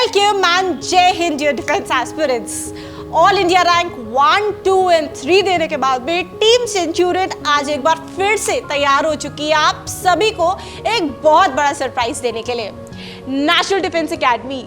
Welcome and Jai Hind dear defense aspirants. All India rank 1, 2 and 3 देने के बाद भी टीम सेंचुरियन आज एक बार फिर से तैयार हो चुकी है आप सभी को एक बहुत बड़ा सरप्राइज देने के लिए। नेशनल डिफेंस एकेडमी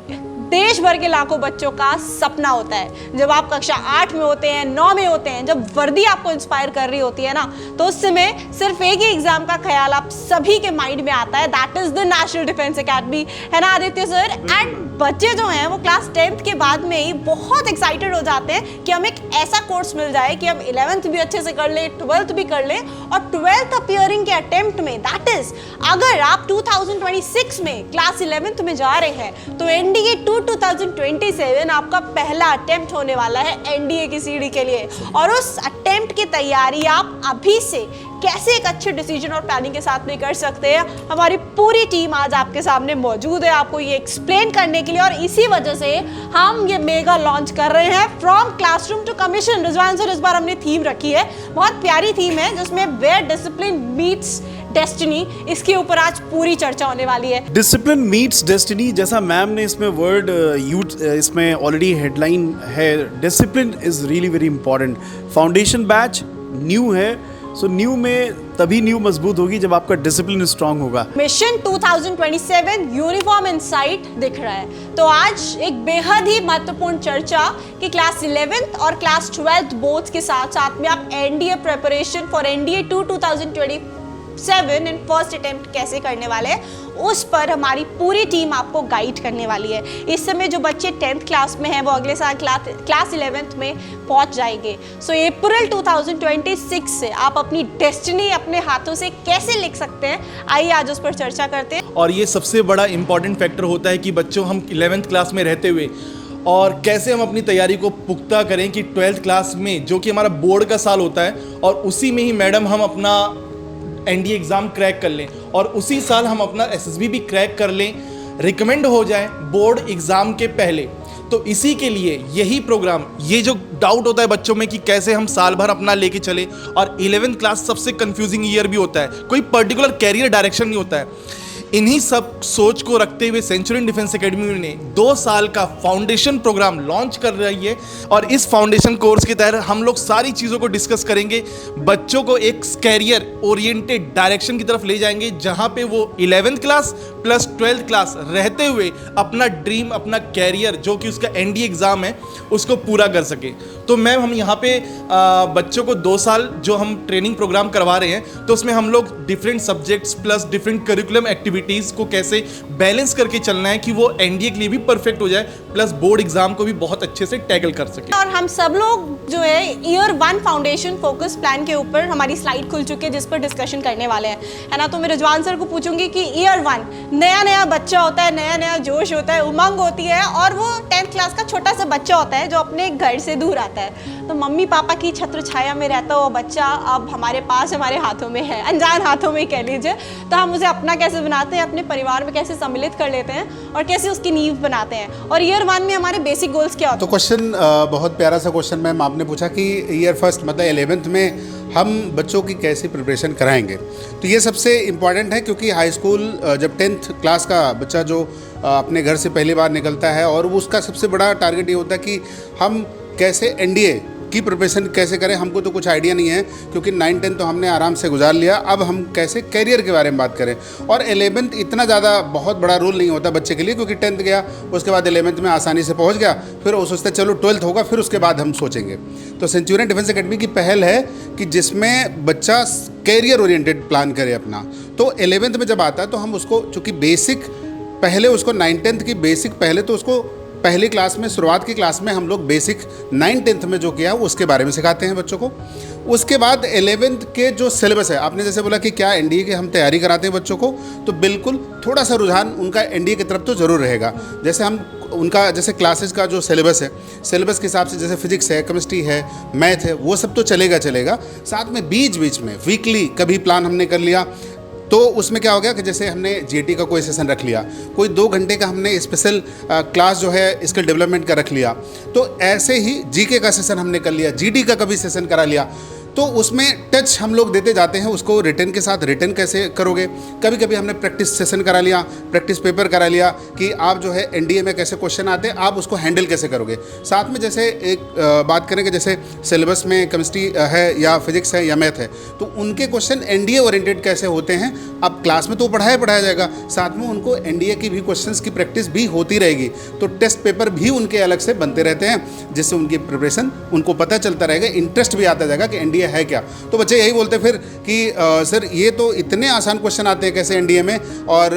देश भर के लाखों बच्चों का सपना होता है। जब आप कक्षा 8 में होते हैं, 9 में होते हैं, जब वर्दी आपको इंस्पायर कर रही होती है ना, तो उस समय सिर्फ एक ही एग्जाम का ख्याल आप सभी के माइंड में आता है, that is the national defence academy, है ना आदित्य सर। एंड बच्चे जो हैं वो क्लास 10th के बाद में ही बहुत एक्साइटेड हो जाते हैं कि हमें एक ऐसा कोर्स मिल जाए कि हम 11th भी अच्छे से कर लें, 12th भी कर लें, और 12th अपीयरिंग के अटेम्प्ट में, दैट इज अगर आप 2026 में क्लास 11th में जा रहे हैं तो एनडीए 2027 आपका पहला अटेम्प्ट होने वाला है एनडीए की सीढ़ी के लिए। और उस अटेम्प्ट की तैयारी आप अभी से कैसे एक अच्छे डिसीजन और प्लानिंग के साथ में कर सकते हैं, हमारी पूरी टीम आज आपके सामने मौजूद है आपको ये एक्सप्लेन करने के लिए। और इसी वजह से हम ये मेगा लॉन्च कर रहे हैं, from classroom to commission. Rizwan sir, इस बार हमने थीम रखी है, बहुत प्यारी थीम है जिसमें वेयर डिसिप्लिन मीट्स डेस्टिनी, इसके ऊपर आज पूरी चर्चा होने वाली है। डिसिप्लिन मीट्स डेस्टिनी, जैसा मैम ने इसमें वर्ड यूज, इसमें ऑलरेडी हेडलाइन है, discipline is really very important. Foundation batch new है, सो न्यू में तभी न्यू मजबूत होगी जब आपका डिसिप्लिन स्ट्रांग होगा। मिशन 2027 यूनिफॉर्म इन साइट दिख रहा है। तो आज एक बेहद ही महत्वपूर्ण चर्चा कि क्लास 11th और क्लास 12th बोर्ड्स के साथ साथ में आप NDA preparation for NDA 2027 in first attempt कैसे करने वाले हैं, उस पर हमारी पूरी टीम आपको गाइड करने वाली है। इस समय जो बच्चे 10th क्लास में हैं वो अगले साल क्लास 11th में पहुंच जाएंगे। सो अप्रैल 2026 से आप अपनी डेस्टिनी अपने हाथों से कैसे लिख सकते हैं, आइए आज उस पर चर्चा करते हैं। और ये सबसे बड़ा इंपॉर्टेंट फैक्टर होता है कि बच्चों हम 11th क्लास में रहते हुए और कैसे हम अपनी तैयारी को पुख्ता करें कि 12th क्लास में, जो कि हमारा बोर्ड का साल होता है, और उसी में ही मैडम हम अपना एनडीए एग्ज़ाम क्रैक कर लें और उसी साल हम अपना एसएसबी भी क्रैक कर लें, रिकमेंड हो जाए बोर्ड एग्ज़ाम के पहले। तो इसी के लिए यही प्रोग्राम, ये जो डाउट होता है बच्चों में कि कैसे हम साल भर अपना लेके चले, और 11th क्लास सबसे कंफ्यूजिंग ईयर भी होता है, कोई पर्टिकुलर कैरियर डायरेक्शन नहीं होता है। इन्हीं सब सोच को रखते हुए सेंचुरियन डिफेंस एकेडमी ने 2 साल का फाउंडेशन प्रोग्राम लॉन्च कर रही है, और इस फाउंडेशन कोर्स के तहत हम लोग सारी चीज़ों को डिस्कस करेंगे, बच्चों को एक कैरियर ओरिएंटेड डायरेक्शन की तरफ ले जाएंगे, जहां पे वो 11th class plus 12th class रहते हुए अपना ड्रीम, अपना कैरियर जो कि उसका एनडीए एग्ज़ाम है, उसको पूरा कर सके। तो मैम, हम यहाँ पे बच्चों को 2 साल जो हम ट्रेनिंग प्रोग्राम करवा रहे हैं, तो उसमें हम लोग different subjects plus different curriculum activities को कैसे बैलेंस करके चलना है कि वो एनडीए के लिए भी परफेक्ट हो जाए, प्लस बोर्ड एग्जाम को भी बहुत अच्छे से टैकल कर सके। और हम सब लोग जो है ईयर 1 फाउंडेशन फोकस प्लान के ऊपर हमारी स्लाइड खुल चुकी है जिस पर डिस्कशन करने वाले हैं, है ना। तो मैं रिजवान सर को पूछूंगी कि ईयर 1 नया नया बच्चा होता है, नया नया जोश होता है, उमंग होती है, और वो 10th क्लास का छोटा सा बच्चा होता है जो अपने घर से दूर आता है। तो मम्मी पापा की छत्र छाया में रहता वो बच्चा अब हमारे पास, हमारे हाथों में है, अनजान हाथों में कह लीजिए। तो हम उसे अपना कैसे बनाते हैं, अपने परिवार में कैसे सम्मिलित कर लेते हैं, और कैसे उसकी नींव बनाते हैं। और ईयर 1 में हमारे बेसिक गोल्स क्या होते हैं? तो क्वेश्चन बहुत प्यारा सा क्वेश्चन मैम आपने पूछा कि ईयर फर्स्ट मतलब 11th में हम बच्चों की कैसी प्रिपरेशन कराएंगे। तो ये सबसे इम्पॉर्टेंट है, क्योंकि हाई स्कूल जब 10th क्लास का बच्चा जो अपने घर से पहली बार निकलता है, और वो उसका सबसे बड़ा टारगेट ये होता है कि हम कैसे एनडीए की प्रिपरेशन कैसे करें। हमको तो कुछ आइडिया नहीं है, क्योंकि 9-10 तो हमने आराम से गुजार लिया, अब हम कैसे करियर के बारे में बात करें। और 11th इतना ज़्यादा बहुत बड़ा रोल नहीं होता बच्चे के लिए, क्योंकि 10th गया, उसके बाद 11th में आसानी से पहुंच गया, फिर वो सोचते चलो 12th होगा, फिर उसके बाद हम सोचेंगे। तो सेंचुरियन डिफेंस एकेडमी की पहल है कि जिसमें बच्चा कैरियर ओरिएंटेड प्लान करे अपना। तो 11th में जब आता है तो हम उसको, चूँकि बेसिक पहले उसको 9-10 की बेसिक पहले तो उसको पहली क्लास में, शुरुआत की क्लास में हम लोग बेसिक 9-10 में जो किया उसके बारे में सिखाते हैं बच्चों को। उसके बाद 11th के जो सिलेबस है, आपने जैसे बोला कि क्या एनडीए की हम तैयारी कराते हैं बच्चों को, तो बिल्कुल थोड़ा सा रुझान उनका एनडीए की तरफ तो ज़रूर रहेगा। जैसे हम उनका जैसे क्लासेस का जो सिलेबस है, सिलेबस के हिसाब से जैसे फिजिक्स है, केमिस्ट्री है, मैथ है, वो सब तो चलेगा। साथ में बीच बीच में वीकली कभी प्लान हमने कर लिया, तो उसमें क्या हो गया कि जैसे हमने जीटी का कोई सेशन रख लिया, कोई 2 घंटे का हमने स्पेशल क्लास जो है स्किल डेवलपमेंट का रख लिया, तो ऐसे ही जीके का सेशन हमने कर लिया, जीडी का कभी सेशन करा लिया। तो उसमें टच हम लोग देते जाते हैं उसको, रिटन के साथ रिटन कैसे करोगे। कभी कभी हमने प्रैक्टिस सेशन करा लिया, प्रैक्टिस पेपर करा लिया कि आप जो है एनडीए में कैसे क्वेश्चन आते हैं, आप उसको हैंडल कैसे करोगे। साथ में जैसे एक बात करें कि जैसे सिलेबस में केमिस्ट्री है या फिजिक्स है या मैथ है, तो उनके क्वेश्चन एनडीए ओरिएंटेड कैसे होते हैं। अब क्लास में तो पढ़ाया जाएगा, साथ में उनको एनडीए की भी क्वेश्चंस की प्रैक्टिस भी होती रहेगी, तो टेस्ट पेपर भी उनके अलग से बनते रहते हैं, जिससे उनकी प्रिपरेशन उनको पता चलता रहेगा, इंटरेस्ट भी आता जाएगा कि एनडीए है क्या। तो बच्चे यही बोलते फिर कि सर ये तो इतने आसान क्वेश्चन आते हैं कैसे एनडीए में, और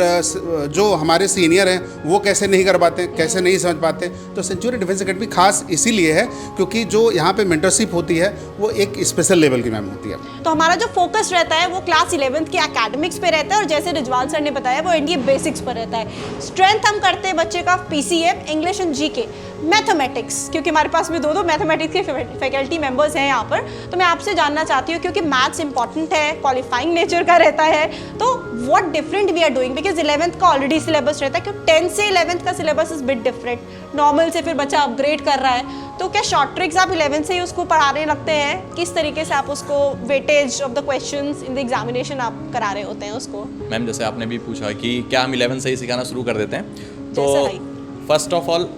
जो हमारे सीनियर हैं वो कैसे नहीं कर पाते, कैसे नहीं समझ पाते। तो सेंचुरियन डिफेंस एकेडमी खास इसीलिए है क्योंकि जो यहाँ पे मेंटरशिप होती है वो एक स्पेशल लेवल की मैम होती है। तो हमारा जो फोकस रहता है वो क्लास 11th के एकेडमिक्स पे रहता है, और जैसे रिजवान सर ने बताया वो एनडीए बेसिक्स पर रहता है। स्ट्रेंथ हम करते हैं बच्चे का PCM, English and GK, mathematics, क्योंकि हमारे पास में दो मैथमेटिक्स के फैकल्टी मेंबर्स हैं यहाँ पर। तो मैं आपसे जानना चाहती हूँ, क्योंकि मैथ्स इंपॉर्टेंट है, क्वालिफाइंग नेचर का रहता है, तो what different we are doing, because 11th का ऑलरेडी सिलेबस रहता है, क्योंकि 10th से 11th का syllabus is bit different, normal से फिर बच्चा अपग्रेड कर रहा है। तो क्या शॉर्ट ट्रिक्स आप 11th से ही उसको पढ़ाने लगते हैं, किस तरीके से आप उसको weightage of the questions in the examination आप करा रहे होते हैं उसको? मैम जैसे आपने भी पूछा कि क्या हम 11th से ही सिखाना शुरू कर देते हैं, तो जैसे भाई। फर्स्ट ऑफ ऑल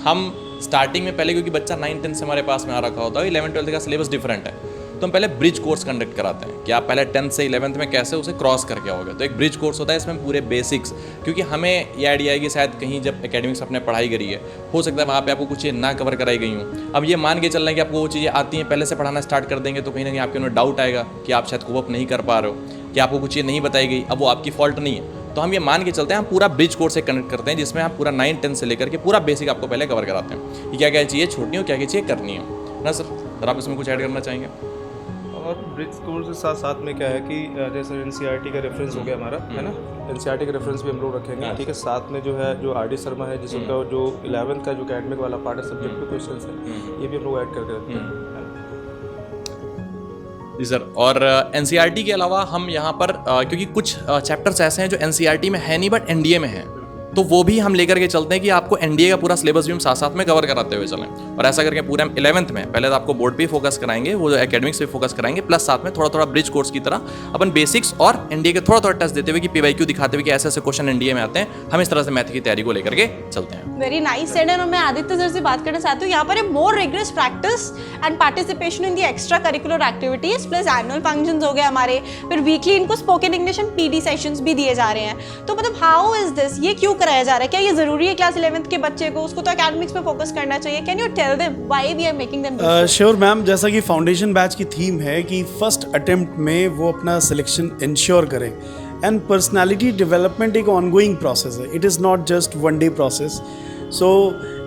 हम स्टार्टिंग में पहले, क्योंकि बच्चा 9th-10th से हमारे पास में आ रखा होता है, 11th-12th का सिलेबस डिफरेंट है, तो हम पहले ब्रिज कोर्स कंडक्ट कराते हैं कि आप पहले 10th से 11th में कैसे उसे क्रॉस करके आओगे। तो एक ब्रिज कोर्स होता है, इसमें पूरे बेसिक्स, क्योंकि हमें ये आइडिया है कि शायद कहीं जब एकेडमिक्स आपने पढ़ाई करी है, हो सकता है वहाँ पे आपको कुछ चीज़ें ना कवर कराई गई हूँ। अब ये मान के चल रहे हैं कि आपको वो चीज़ें आती हैं, पहले से पढ़ाना स्टार्ट कर देंगे तो कहीं ना कहीं आपके अंदर डाउट आएगा कि आप शायद कोप अप नहीं कर पा रहे हो, कि आपको कुछ चीज़ें नहीं बताई गई। अब वो आपकी फॉल्ट नहीं है, तो हम ये मान के चलते हैं, हम पूरा ब्रिज कोर्स से कनेक्ट करते हैं, जिसमें हम पूरा 9th-10th से लेकर के पूरा बेसिक आपको पहले कवर कराते हैं कि क्या क्या चीज़ें छोड़नी हो, क्या क्या चीज़ें करनी हो ना। सर आप इसमें कुछ ऐड करना चाहेंगे? और ब्रिज कोर्स के साथ साथ में क्या है कि जैसे एनसीईआरटी का रेफरेंस हो गया हमारा, है ना, एनसीईआरटी का रेफरेंस भी हम लोग रखेंगे, ठीक है। साथ में जो है जो आरडी शर्मा है, जिसका जो 11th का जो एकेडमिक वाला पार्ट है, सब्जेक्ट पे क्वेश्चंस है, ये भी हम लोग ऐड करके रखते हैं। जी सर, और एनसीईआरटी के अलावा हम यहाँ पर क्योंकि कुछ चैप्टर्स ऐसे हैं जो एनसीईआरटी में है नहीं बट एनडीए में है, तो वो भी हम लेकर के चलते हैं कि आपको एनडीए का पूरा सिलेबस भी हम साथ साथ में कवर कराते हुए चलें। और ऐसा करके पूरे हम 11th में पहले तो आपको बोर्ड पे फोकस कराएंगे, वो जो एकेडमिक्स पे फोकस कराएंगे, प्लस साथ में थोड़ा थोड़ा ब्रिज कोर्स की तरह अपन बेसिक्स और एनडीए के थोड़ा थोड़ा टच देते हुए कि पीवाईक्यू दिखाते हुए कि ऐसे ऐसे क्वेश्चन एनडीए में आते हैं, हम इस तरह से मैथ की तैयारी को लेकर के चलते हैं। Very nice said. और मैं आदित्य सर से बात करना चाहती हूँ, यहाँ पर more rigorous practice and participation in the extracurricular activities, plus annual functions हो गए हमारे, फिर वीकली इनको spoken English and PD sessions भी दिए जा रहे हैं। तो मतलब हाउ इज दिस, ये क्यों कराया जा रहा है? क्या ये जरूरी है क्लास 11th के बच्चे को? उसको तो एकेडमिक्स पे फोकस करना चाहिए। Can you tell them why we are making them? Sure ma'am, जैसा कि फाउंडेशन बैच की थीम है कि फर्स्ट अटेम्प्ट में वो अपना सिलेक्शन इंश्योर करें, एंड पर्सनालिटी डेवलपमेंट एक ऑनगोइंग प्रोसेस है, it is not just one day process. So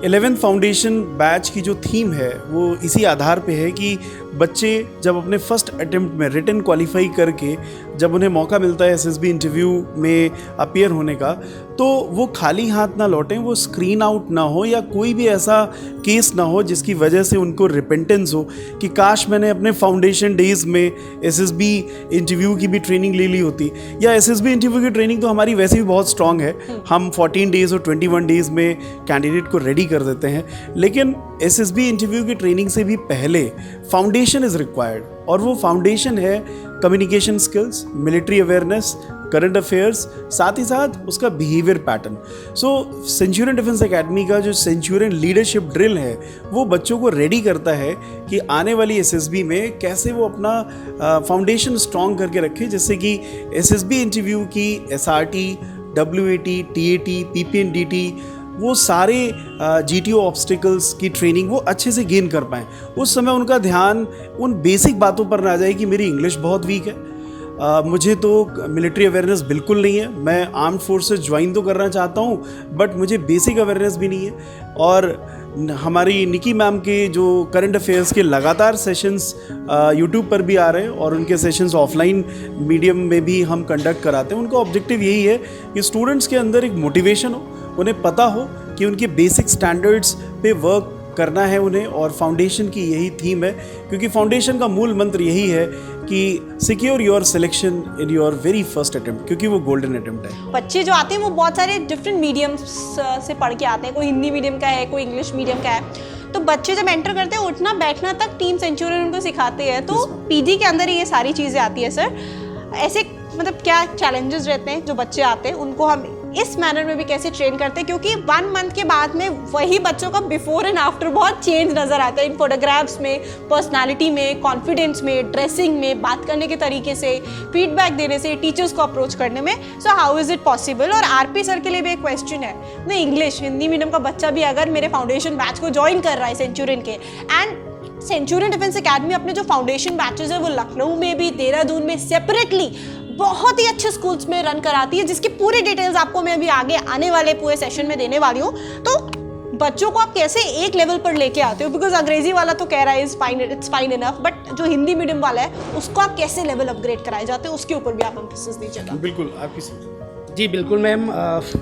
11th foundation batch की जो थीम है वो इसी आधार पे है कि बच्चे जब अपने फर्स्ट अटेम्प्ट में रिटन क्वालिफाई करके जब उन्हें मौका मिलता है एसएसबी इंटरव्यू में अपीयर होने का, तो वो खाली हाथ ना लौटें, वो स्क्रीन आउट ना हो या कोई भी ऐसा केस ना हो जिसकी वजह से उनको रिपेंटेंस हो कि काश मैंने अपने फाउंडेशन डेज में एसएसबी इंटरव्यू की भी ट्रेनिंग ले ली होती। या एसएसबी इंटरव्यू की ट्रेनिंग तो हमारी वैसे भी बहुत स्ट्रांग है, हम 14 डेज़ और 21 डेज़ में कैंडिडेट को रेडी कर देते हैं, लेकिन एसएसबी इंटरव्यू की ट्रेनिंग से भी पहले फाउंडेशन इज़ रिक्वायर्ड, और वो फाउंडेशन है communication skills, military awareness, current affairs, साथ ही साथ उसका बिहेवियर पैटर्न। सो सेंचुरियन डिफेंस एकेडमी का जो सेंचुरियन लीडरशिप ड्रिल है वो बच्चों को रेडी करता है कि आने वाली एसएसबी में कैसे वो अपना फाउंडेशन स्ट्रॉन्ग करके रखे, जिससे कि एसएसबी इंटरव्यू की एसआरटी, डब्ल्यूएटी, टीएटी, पीपीएनडीटी, वो सारे जीटीओ ऑब्स्टिकल्स की ट्रेनिंग वो अच्छे से गेन कर पाएँ। उस समय उनका ध्यान उन बेसिक बातों पर ना जाए कि मेरी इंग्लिश बहुत वीक है, मुझे तो मिलिट्री अवेयरनेस बिल्कुल नहीं है, मैं आर्म्ड फोर्सेस ज्वाइन तो करना चाहता हूँ बट मुझे बेसिक अवेयरनेस भी नहीं है। और हमारी निकी मैम के जो करंट अफेयर्स के लगातार सेशंस यूट्यूब पर भी आ रहे हैं और उनके सेशंस ऑफलाइन मीडियम में भी हम कंडक्ट कराते हैं। उनका ऑब्जेक्टिव यही है कि स्टूडेंट्स के अंदर एक मोटिवेशन हो, उन्हें पता हो कि उनके बेसिक स्टैंडर्ड्स पे वर्क करना है उन्हें, और फाउंडेशन की यही थीम है, क्योंकि फाउंडेशन का मूल मंत्र यही है कि secure your selection in your very first attempt, क्योंकि वो गोल्डन अटेम्प्ट है। बच्चे जो आते हैं वो बहुत सारे डिफरेंट मीडियम्स से पढ़ के आते हैं, कोई हिंदी मीडियम का है, कोई इंग्लिश मीडियम का है। तो बच्चे जब एंटर करते हैं उठना बैठना तक टीम सेंचुरियन उनको सिखाते हैं, तो पीजी के अंदर ही ये सारी चीज़ें आती है सर। ऐसे मतलब क्या चैलेंजेस रहते हैं जो बच्चे आते हैं उनको हम इस मैनर में भी कैसे ट्रेन करते हैं, क्योंकि 1 मंथ के बाद में वही बच्चों का बिफोर एंड आफ्टर बहुत चेंज नज़र आता है इन फोटोग्राफ्स में, पर्सनालिटी में, कॉन्फिडेंस में, ड्रेसिंग में, बात करने के तरीके से, फीडबैक देने से, टीचर्स को अप्रोच करने में। So how is it possible? और आरपी सर के लिए भी एक क्वेश्चन है, नहीं इंग्लिश हिंदी मीडियम का बच्चा भी अगर मेरे फाउंडेशन बैच को ज्वाइन कर रहा है सेंचुरियन के, एंड सेंचुरियन डिफेंस एकेडमी अपने जो फाउंडेशन बैचेस है वो लखनऊ में भी, देहरादून में सेपरेटली बहुत ही अच्छे स्कूल्स में रन कराती है, जिसकी पूरी डिटेल्स आपको मैं अभी आगे आने वाले पूरे सेशन में देने वाली हूँ। तो बच्चों को आप कैसे एक लेवल पर लेके आते हो? बिकॉज अंग्रेजी वाला तो कह रहा है इट्स फाइन इनफ, बट जो हिंदी मीडियम वाला है उसको आप कैसे लेवल अपग्रेड कराए जाते हो, उसके ऊपर भी आप एम्फेसिस दीजिएगा। बिल्कुल आपकी जी बिल्कुल मैम,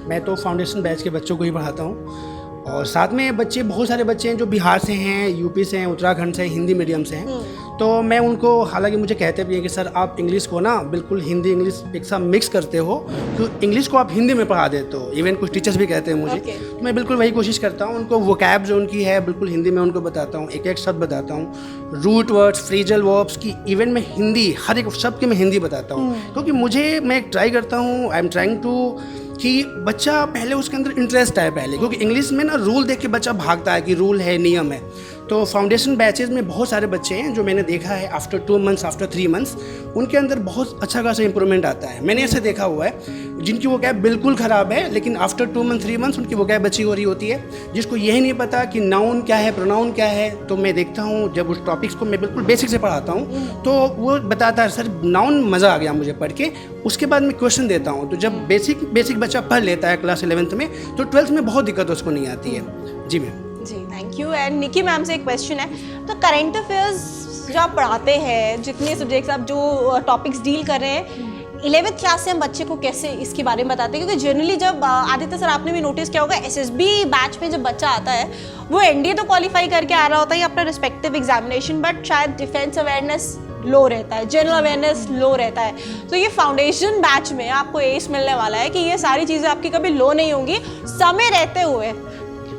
मैं तो फाउंडेशन बैच के बच्चों को ही पढ़ाता हूँ, और साथ में बच्चे बहुत सारे बच्चे हैं जो बिहार से हैं, यूपी से हैं, उत्तराखंड से, हिंदी मीडियम से हैं। तो मैं उनको, हालांकि मुझे कहते भी हैं कि सर आप इंग्लिश को ना बिल्कुल हिंदी इंग्लिश एक साथ मिक्स करते हो, तो इंग्लिश को आप हिंदी में पढ़ा देते हो। इवन कुछ टीचर्स भी कहते हैं मुझे। तो मैं बिल्कुल वही कोशिश करता हूँ, उनको वोकैब जो उनकी है बिल्कुल हिंदी में उनको बताता हूँ, एक एक शब्द बताता हूँ, रूट वर्ड्स, फ्रेजल वर्ब्स की इवन मैं हिंदी हर एक शब्द की मैं हिंदी बताता हूँ, क्योंकि मैं ट्राई करता हूँ, आई एम ट्राइंग टू कि बच्चा पहले उसके अंदर इंटरेस्ट आए पहले, क्योंकि इंग्लिश में ना रूल देख के बच्चा भागता है कि रूल है, नियम है। तो फाउंडेशन बैचेस में बहुत सारे बच्चे हैं जो मैंने देखा है आफ्टर 2 मंथ्स, आफ्टर 3 मंथ्स उनके अंदर बहुत अच्छा खासा इंप्रूवमेंट आता है। मैंने ऐसे देखा हुआ है जिनकी वो कैब बिल्कुल ख़राब है, लेकिन आफ्टर 2 मंथ 3 मंथ्स उनकी वो कैब अच्छी हो रही होती है, जिसको यही नहीं पता कि नाउन क्या है, प्रोनाउन क्या है। तो मैं देखता हूँ जब उस टॉपिक्स को मैं बिल्कुल बेसिक से पढ़ाता हूँ तो वो बताता है सर नाउन मज़ा आ गया मुझे पढ़ के। उसके बाद मैं क्वेश्चन देता हूँ, तो जब बेसिक बच्चा पढ़ लेता है क्लास 11th में, तो 12th में बहुत दिक्कत उसको नहीं आती है। जी मैम। जी thank you. And Nikki ma'am से एक क्वेश्चन है, तो करंट अफेयर्स जो आप पढ़ाते हैं, जितने सब्जेक्ट्स आप जो टॉपिक्स डील कर रहे हैं, 11th क्लास से हम बच्चे को कैसे इसके बारे में बताते हैं? क्योंकि जनरली जब आदित्य सर आपने भी नोटिस किया होगा, एसएसबी बैच में जब बच्चा आता है वो एनडीए तो क्वालिफाई करके आ रहा होता है अपना रिस्पेक्टिव एग्जामिनेशन, बट शायद डिफेंस अवेयरनेस लो रहता है, जनरल अवेयरनेस लो रहता है। तो ये फाउंडेशन बैच में आपको एस मिलने वाला है कि ये सारी चीज़ें आपकी कभी लो नहीं होंगी, समय रहते हुए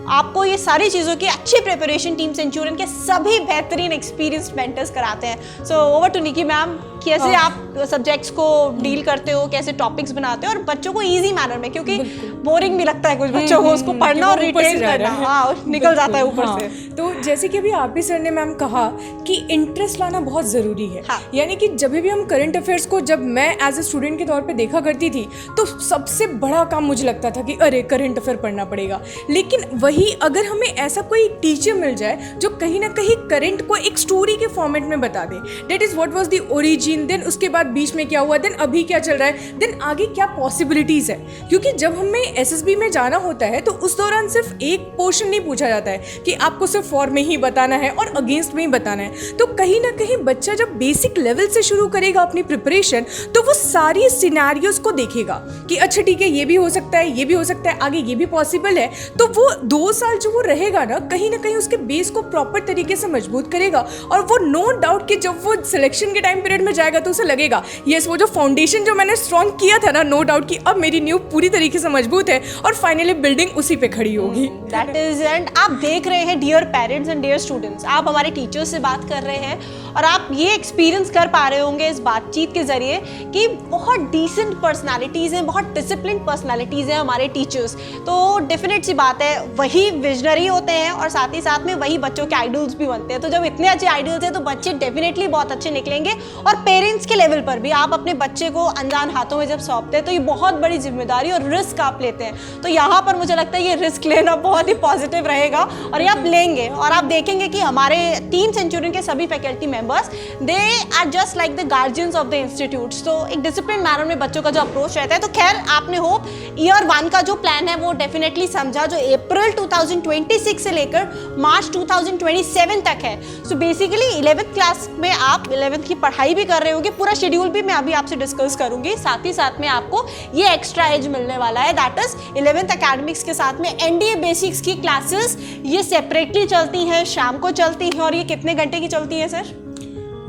आपको ये सारी चीज़ों की अच्छी प्रिपरेशन टीम सेंचुरियन के सभी बेहतरीन एक्सपीरियंस्ड मेंटर्स कराते हैं। So over to Nikki ma'am, कैसे आप सब्जेक्ट्स को डील करते हो, कैसे टॉपिक्स बनाते हो और बच्चों को इजी मैनर में, क्योंकि बोरिंग भी लगता है कुछ बच्चों को उसको पढ़ना और रिटेन करना, हाँ निकल जाता है ऊपर से। तो जैसे कि अभी आरपी सर ने मैम कहा कि इंटरेस्ट लाना बहुत ज़रूरी है। हाँ। यानी कि जब भी हम करंट अफेयर्स को, जब मैं एज ए स्टूडेंट के तौर पे देखा करती थी, तो सबसे बड़ा काम मुझे लगता था कि अरे करंट अफेयर पढ़ना पड़ेगा। लेकिन वही अगर हमें ऐसा कोई टीचर मिल जाए जो कहीं ना कहीं करंट को एक स्टोरी के फॉर्मेट में बता दे, date is what was the origin, then उसके बाद बीच में क्या हुआ, देन अभी क्या चल रहा है, देन आगे क्या पॉसिबिलिटीज़ है। क्योंकि जब हमें एसएसबी में जाना होता है तो उस दौरान सिर्फ एक पोर्शन नहीं पूछा जाता है कि आपको सिर्फ फॉर में ही बताना है और अगेंस्ट में ही बताना है। तो कहीं ना कहीं बच्चा जब बेसिक लेवल से शुरू करेगा अपनी प्रिपरेशन, तो वो सारी सिनेरियोज को देखेगा कि अच्छा ठीक है ये भी हो सकता है, ये भी हो सकता है, आगे ये भी पॉसिबल है। तो वो 2 साल जो वो रहेगा ना कहीं उसके बेस को प्रॉपर तरीके से मजबूत करेगा, और वो नो डाउट कि जब वो सिलेक्शन के टाइम पीरियड में जाएगा तो उसे लगेगा यस वो जो फाउंडेशन जो मैंने स्ट्रॉन्ग किया था ना, नो डाउट कि अब मेरी नींव पूरी तरीके से मजबूत है और फाइनली बिल्डिंग उसी पे खड़ी होगी। दैट इज, एंड आप देख रहे हैं dear parents and dear students, आप हमारे टीचर्स से बात कर रहे हैं और आप ये एक्सपीरियंस कर पा रहे होंगे इस बातचीत के जरिए कि बहुत डिसेंट पर्सनालिटीज़ हैं, बहुत डिसिप्लिन पर्सनालिटीज़ हैं हमारे टीचर्स। तो डेफिनेट सी बात है वही विजनरी होते हैं और साथ ही साथ में वही बच्चों के आइडल्स भी बनते हैं। तो जब इतने अच्छे आइडल्स हैं तो बच्चे डेफिनेटली बहुत अच्छे निकलेंगे। और पेरेंट्स के लेवल पर भी आप अपने बच्चे को अनजान हाथों में जब सौंपते हैं तो ये बहुत बड़ी जिम्मेदारी और रिस्क आप लेते हैं। तो यहाँ पर मुझे लगता है ये रिस्क लेना बहुत ही पॉजिटिव रहेगा और ये आप लेंगे और आप देखेंगे कि हमारे टीम सेंचुरियन के सभी faculty members they are just like the guardians of the institutes. तो एक डिसिप्लिन मैनर में बच्चों का जो अप्रोच रहता है। तो खैर आपने होप ईयर 1 का जो प्लान है वो डेफिनेटली समझा, जो अप्रैल 2026 से लेकर मार्च 2027 तक है। सो बेसिकली 11th क्लास में आप 11th की पढ़ाई भी कर रहे होंगे, पूरा शेड्यूल भी मैं अभी आपसे डिस्कस करूंगी। साथ ही साथ में आपको ये एक्स्ट्रा एज मिलने वाला है, दैट इज 11th एकेडमिक्स के साथ में एनडीए बेसिक्स की क्लासेस ये सेपरेटली चलती हैं, शाम को चलती हैं। और ये कितने घंटे की चलती है सर?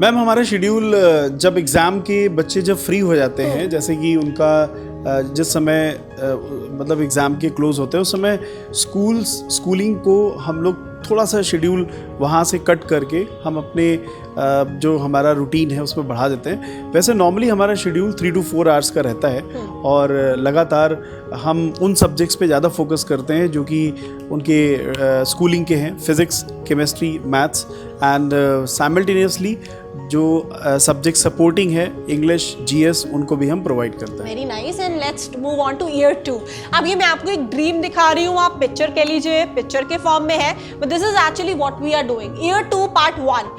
मैम हमारा शेड्यूल जब एग्ज़ाम के बच्चे जब फ्री हो जाते हैं, जैसे कि उनका जिस समय मतलब एग्ज़ाम के क्लोज़ होते हैं उस समय स्कूलिंग को हम लोग थोड़ा सा शेड्यूल वहाँ से कट करके हम अपने जो हमारा रूटीन है उसमें बढ़ा देते हैं। वैसे नॉर्मली हमारा शेड्यूल 3 to 4 आवर्स का रहता है और लगातार हम उन सब्जेक्ट्स पे ज़्यादा फोकस करते हैं जो कि उनके स्कूलिंग के हैं, physics, chemistry, maths and simultaneously जो सब्जेक्ट सपोर्टिंग है इंग्लिश, जीएस, उनको भी हम प्रोवाइड करते हैं। Very nice and let's move on two year 2। अब ये मैं आपको एक ड्रीम दिखा रही हूँ, आप पिक्चर कह लीजिए, पिक्चर के फॉर्म में है, but this is actually what we are doing. Year 2 part 1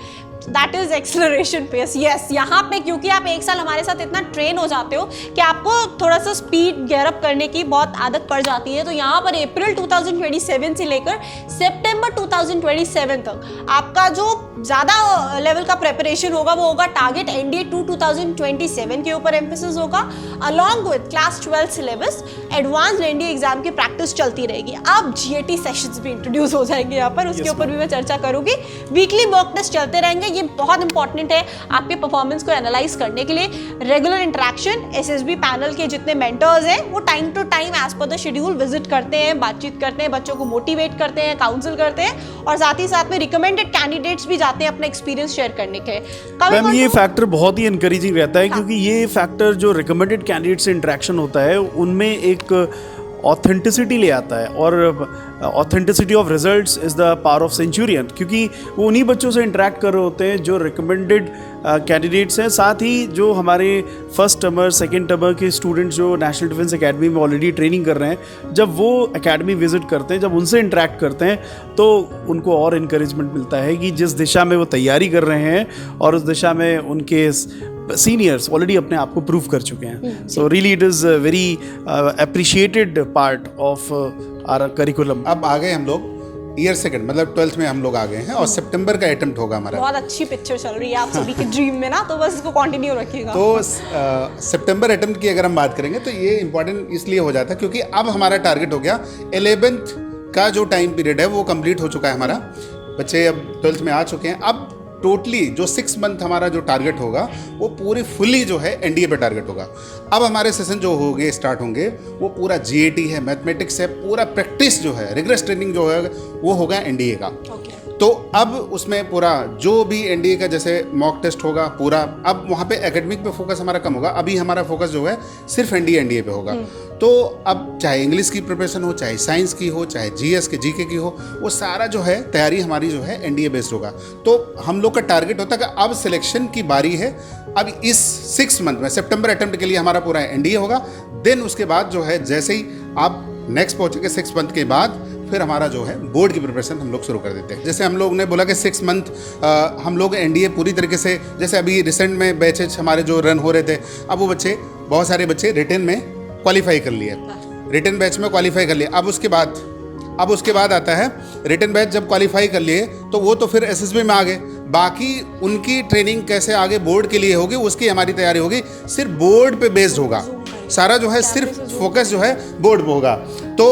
that is acceleration pace. Yes, यहाँ पे क्योंकि आप एक साल हमारे साथ इतना ट्रेन हो जाते हो कि आपको थोड़ा सा स्पीड गेयरअप करने की बहुत आदत पड़ जाती है, तो यहाँ पर अप्रैल 2027 से लेकर सितंबर 2027 तक आपका जो ज़्यादा लेवल का प्रिपरेशन होगा वो होगा टारगेट एनडीए 2027 के ऊपर एम्फेसिस होगा, along with class 12 syllabus advanced NDA exam की प्रैक्टिस चलती रहेगी। अब जीएटी सेशंस भी इंट्रोड्यूस हो जाएंगे यहाँ पर, उसके ऊपर भी मैं चर्चा करूंगी। वीकली मॉक टेस्ट चलते रहेंगे, ये बहुत इंपॉर्टेंट है आपके परफॉर्मेंस को एनालाइज करने के लिए। रेगुलर इंटरेक्शन, एसएसबी पैनल के जितने मेंटर्स हैं वो time to time as per the schedule visit करते हैं, बातचीत करते हैं, बच्चों को मोटिवेट करते हैं, काउंसिल करते हैं और साथ ही साथ में रिकमेंडेड कैंडिडेट्स भी जाते हैं अपना एक्सपीरियंस शेयर करने के। मैम ये फैक्टर बहुत ही इनकरेजिंग रहता है क्योंकि ये फैक्टर जो रिकमेंडेड कैंडिडेट से इंटरेक्शन होता है उनमें एक ऑथेंटिसिटी ले आता है और authenticity of results is the power of Centurion, क्योंकि वो उन्हीं बच्चों से इंटरेक्ट कर रहे होते हैं जो रिकमेंडेड कैंडिडेट्स हैं। साथ ही जो हमारे फर्स्ट टर्मर, सेकेंड टर्मर के स्टूडेंट्स जो नेशनल डिफेंस एकेडमी में ऑलरेडी ट्रेनिंग कर रहे हैं, जब वो एकेडमी विजिट करते हैं, जब उनसे इंटरेक्ट करते हैं तो उनको और इनकरेजमेंट मिलता है कि जिस दिशा में वो तैयारी कर रहे हैं और उस दिशा में उनके सीनियर्स ऑलरेडी अपने आप को प्रूव कर चुके हैं। So really it is very appreciated part of our curriculum. अब आ गए हम लोग ईयर सेकंड, मतलब 12th में हम लोग आ गए हैं और सितंबर का अटेम्प्ट होगा हमारा। बहुत अच्छी पिक्चर चल रही है आप सभी के ड्रीम में ना, तो बस इसको कंटिन्यू रखिएगा। तो सितंबर अटेम्प्ट की अगर हम बात करेंगे तो ये इंपॉर्टेंट इसलिए हो जाता है क्योंकि अब हमारा टारगेट हो गया 11th का जो टाइम पीरियड है वो कंप्लीट हो चुका है हमारा। बच्चे अब 12th में आ चुके हैं। अब टोटली जो 6 मंथ हमारा जो टारगेट होगा वो पूरी फुली जो है एनडीए पे टारगेट होगा। अब हमारे सेशन जो होंगे स्टार्ट होंगे वो पूरा जीएटी है, मैथमेटिक्स है, पूरा प्रैक्टिस जो है, रिगरस ट्रेनिंग जो है वो होगा एनडीए का। तो अब उसमें पूरा जो भी एनडीए का जैसे मॉक टेस्ट होगा पूरा, अब वहाँ पे एकेडमिक पे फोकस हमारा कम होगा। अभी हमारा फोकस जो है सिर्फ एनडीए पे होगा। तो अब चाहे इंग्लिश की प्रिपरेशन हो, चाहे साइंस की हो, चाहे जीएस के जीके की हो, वो सारा जो है तैयारी हमारी जो है एनडीए बेस्ड होगा। तो हम लोग का टारगेट होता है कि अब सिलेक्शन की बारी है। अब इस 6 मंथ में सितंबर अटेम्प्ट के लिए हमारा पूरा एनडीए होगा। देन उसके बाद जो है जैसे ही आप नेक्स्ट पहुँचेंगे 6 मंथ के बाद फिर हमारा जो है बोर्ड की प्रिपरेशन हम लोग शुरू कर देते हैं। जैसे हम लोग ने बोला कि 6 मंथ हम लोग एनडीए पूरी तरीके से, जैसे अभी रिसेंट में बैचेज हमारे जो रन हो रहे थे, अब वो बच्चे, बहुत सारे बच्चे रिटन में क्वालिफाई कर लिए, रिटन बैच में क्वालिफाई कर लिए। अब उसके बाद आता है रिटन बैच जब क्वालिफाई कर लिए तो वो तो फिर एसएसबी में आ गए। बाकी उनकी ट्रेनिंग कैसे आगे बोर्ड के लिए होगी उसकी हमारी तैयारी होगी, सिर्फ बोर्ड पे बेस्ड होगा सारा जो है, सिर्फ फोकस जो है बोर्ड पे होगा। तो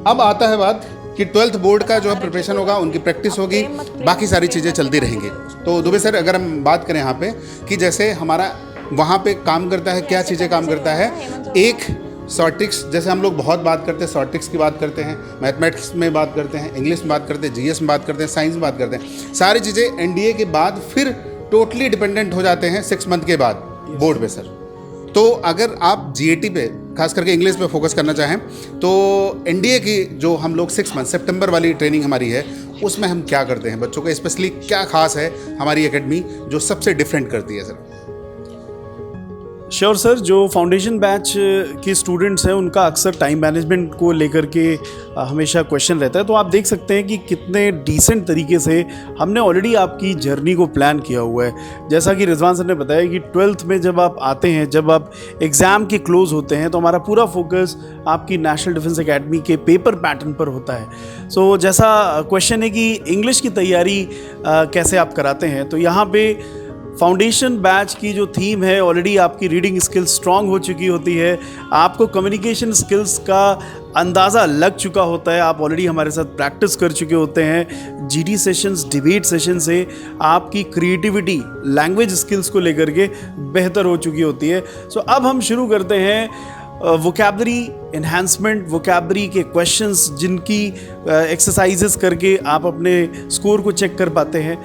अब आता है बात कि 12th बोर्ड का जो है प्रिपरेशन होगा, उनकी प्रैक्टिस होगी, बाकी सारी चीज़ें चलती रहेंगी। तो दुबे सर अगर हम बात करें यहाँ पे कि जैसे हमारा वहाँ पे काम करता है, क्या चीज़ें काम करता है, एक शॉर्ट ट्रिक्स, जैसे हम लोग बहुत बात करते हैं, शॉर्ट ट्रिक्स की बात करते हैं, मैथमेटिक्स में बात करते हैं, इंग्लिश में बात करते हैं, जीएस में बात करते हैं, साइंस में बात करते हैं, सारी चीज़ें एनडीए के बाद फिर टोटली डिपेंडेंट हो जाते हैं 6 मंथ के बाद बोर्ड पे सर। तो अगर आप जीएटी पे खास करके इंग्लिश पे फोकस करना चाहें तो एनडीए की जो हम लोग 6 मंथ सितंबर वाली ट्रेनिंग हमारी है उसमें हम क्या करते हैं, बच्चों को स्पेशली क्या खास है हमारी एकेडमी जो सबसे डिफरेंट करती है सर? श्योर सर, जो फाउंडेशन बैच के स्टूडेंट्स हैं उनका अक्सर टाइम मैनेजमेंट को लेकर के हमेशा क्वेश्चन रहता है। तो आप देख सकते हैं कि कितने डिसेंट तरीके से हमने ऑलरेडी आपकी जर्नी को प्लान किया हुआ है। जैसा कि रिजवान सर ने बताया कि 12th में जब आप आते हैं, जब आप एग्ज़ाम के क्लोज होते हैं, तो हमारा पूरा फोकस आपकी नेशनल डिफेंस एकेडमी के पेपर पैटर्न पर होता है। सो जैसा क्वेश्चन है कि इंग्लिश की तैयारी कैसे आप कराते हैं, तो यहाँ पे फाउंडेशन बैच की जो थीम है, ऑलरेडी आपकी रीडिंग स्किल्स स्ट्रांग हो चुकी होती है, आपको कम्युनिकेशन स्किल्स का अंदाज़ा लग चुका होता है, आप ऑलरेडी हमारे साथ प्रैक्टिस कर चुके होते हैं। जीडी सेशंस, डिबेट सेशन से आपकी क्रिएटिविटी, लैंग्वेज स्किल्स को लेकर के बेहतर हो चुकी होती है। सो अब हम शुरू करते हैं वोकैबलरी इन्हांसमेंट, वोकैबलरी के क्वेश्चंस जिनकी एक्सरसाइजेस करके आप अपने स्कोर को चेक कर पाते हैं।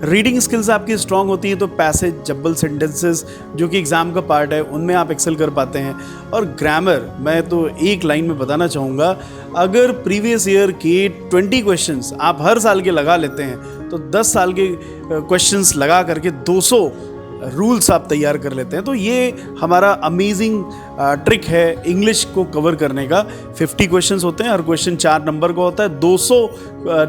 रीडिंग स्किल्स आपकी स्ट्रांग होती है तो पैसेज, जब्बल सेंटेंसेस जो कि एग्ज़ाम का पार्ट है उनमें आप एक्सेल कर पाते हैं। और ग्रामर, मैं तो एक लाइन में बताना चाहूँगा, अगर प्रीवियस ईयर के 20 क्वेश्चंस आप हर साल के लगा लेते हैं तो 10 साल के क्वेश्चंस लगा करके 200 रूल्स आप तैयार कर लेते हैं। तो ये हमारा अमेजिंग ट्रिक है इंग्लिश को कवर करने का। 50 क्वेश्चंस होते हैं, हर क्वेश्चन 4 नंबर का होता है, 200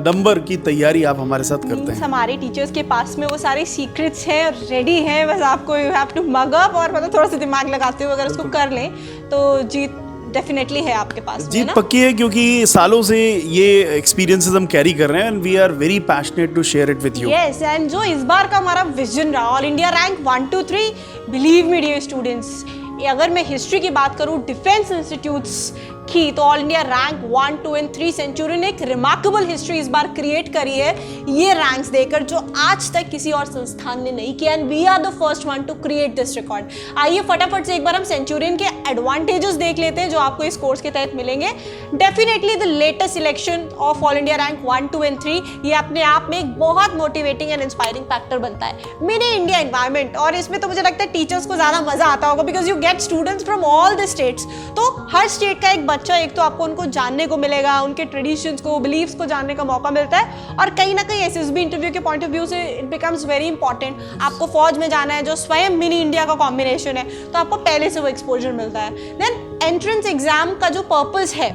नंबर की तैयारी आप हमारे साथ करते हैं। हमारे टीचर्स के पास में वो सारे सीक्रेट्स हैं, रेडी हैं, बस आपको you have to mug up और मतलब थोड़ा सा दिमाग लगाते हुए अगर उसको कर लें तो जीत डेफिनेटली है आपके पास। जीत पक्की है क्योंकि सालों से ये एक्सपीरियंसेस हम कैरी कर रहे हैं and we are very passionate to share it with you. Yes, and जो इस बार का हमारा विजन रहा, all India rank 1 2 3, believe me dear students, अगर मैं हिस्ट्री की बात करूं डिफेंस इंस्टीट्यूट्स की, तो all India rank 1 2 and 3 century ने एक रिमार्केबल हिस्ट्री इस बार क्रिएट करी है ये रैंक्स देकर, जो आज तक किसी और संस्थान ने नहीं किया, and we are the first one to create this record. आइए फटाफट से एक बार हम सेंचुरियन के एडवांटेजेस देख लेते हैं जो आपको इस कोर्स के तहत मिलेंगे। Definitely the latest selection of all India rank 1 2 and 3, ये अपने आप में एक बहुत मोटिवेटिंग एंड इंस्पायरिंग फैक्टर बनता है। मिनी इंडिया एनवायरनमेंट, और इसमें तो मुझे लगता है टीचर्स को ज़्यादा मजा आता होगा because you get students from all the states. तो हर स्टेट का एक बच्चा, एक तो आपको उनको जानने को मिलेगा, उनके ट्रेडिशंस को, बिलीव्स को जानने का मौका मिलता है, और कहीं ना कहीं एसएसबी इंटरव्यू के पॉइंट ऑफ व्यू से इट बिकम्स वेरी इंपॉर्टेंट। आपको फौज में जाना है जो स्वयं मिनी इंडिया का कॉम्बिनेशन है, तो आपको पहले से वो एक्सपोजर मिलता है। देन एंट्रेंस एग्जाम का जो पर्पस है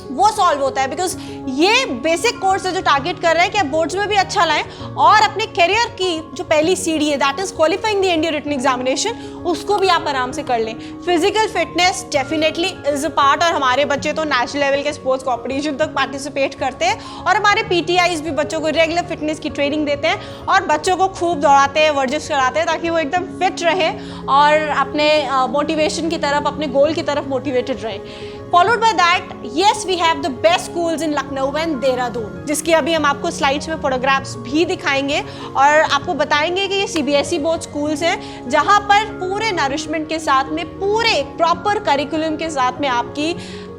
वो सॉल्व होता है बिकॉज ये बेसिक कोर्स है जो टारगेट कर रहा है कि आप बोर्ड्स में भी अच्छा लाएं और अपने करियर की जो पहली सीढ़ी है that is qualifying the NDA written examination, उसको भी आप आराम से कर लें। Physical fitness definitely is a part, और हमारे बच्चे तो नेशनल लेवल के स्पोर्ट्स कॉम्पिटिशन तक पार्टिसिपेट करते हैं, और हमारे पीटीआईज भी बच्चों को रेगुलर फिटनेस की ट्रेनिंग देते हैं और बच्चों को खूब दौड़ाते हैं, वर्जिश कराते हैं ताकि वो एकदम फिट रहे और अपने मोटिवेशन की तरफ, अपने गोल की तरफ मोटिवेटेड रहे। Followed by that, yes, we have the best schools in Lucknow and Dehradun, जिसकी अभी हम आपको स्लाइड्स में फोटोग्राफ्स भी दिखाएंगे और आपको बताएंगे कि ये सीबीएसई बोर्ड स्कूल्स हैं जहाँ पर पूरे नरिशमेंट के साथ में, पूरे प्रॉपर करिकुलम के साथ में आपकी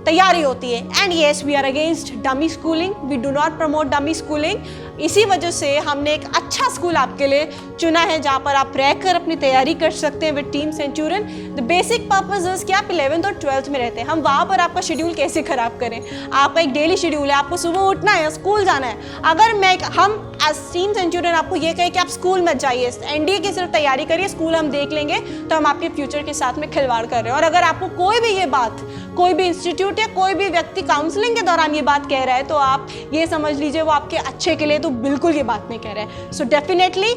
तैयारी होती है। And yes, we are against dummy schooling, we do not promote dummy schooling. इसी वजह से हमने एक अच्छा स्कूल आपके लिए चुना है जहाँ पर आप रहकर अपनी तैयारी कर सकते हैं with team Centurion. The basic purpose is कि आप 11th और 12th में रहते हैं, हम वहाँ पर आपका शेड्यूल कैसे खराब करें। आपका एक डेली शेड्यूल है, आपको सुबह उठना है, स्कूल जाना है। अगर हम एज टीम सेंचुरियन आपको ये कहें कि आप स्कूल मत जाइए, एनडीए की सिर्फ तैयारी करिए, स्कूल हम देख लेंगे, तो हम आपके फ्यूचर के साथ में खिलवाड़ कर रहे हैं। और अगर आपको कोई भी ये बात, कोई भी इंस्टीट्यूट या कोई भी व्यक्ति काउंसलिंग के दौरान ये बात कह रहा है, तो आप ये समझ लीजिए वो आपके अच्छे के लिए तो बिल्कुल ये बात नहीं कह रहे हैं। So definitely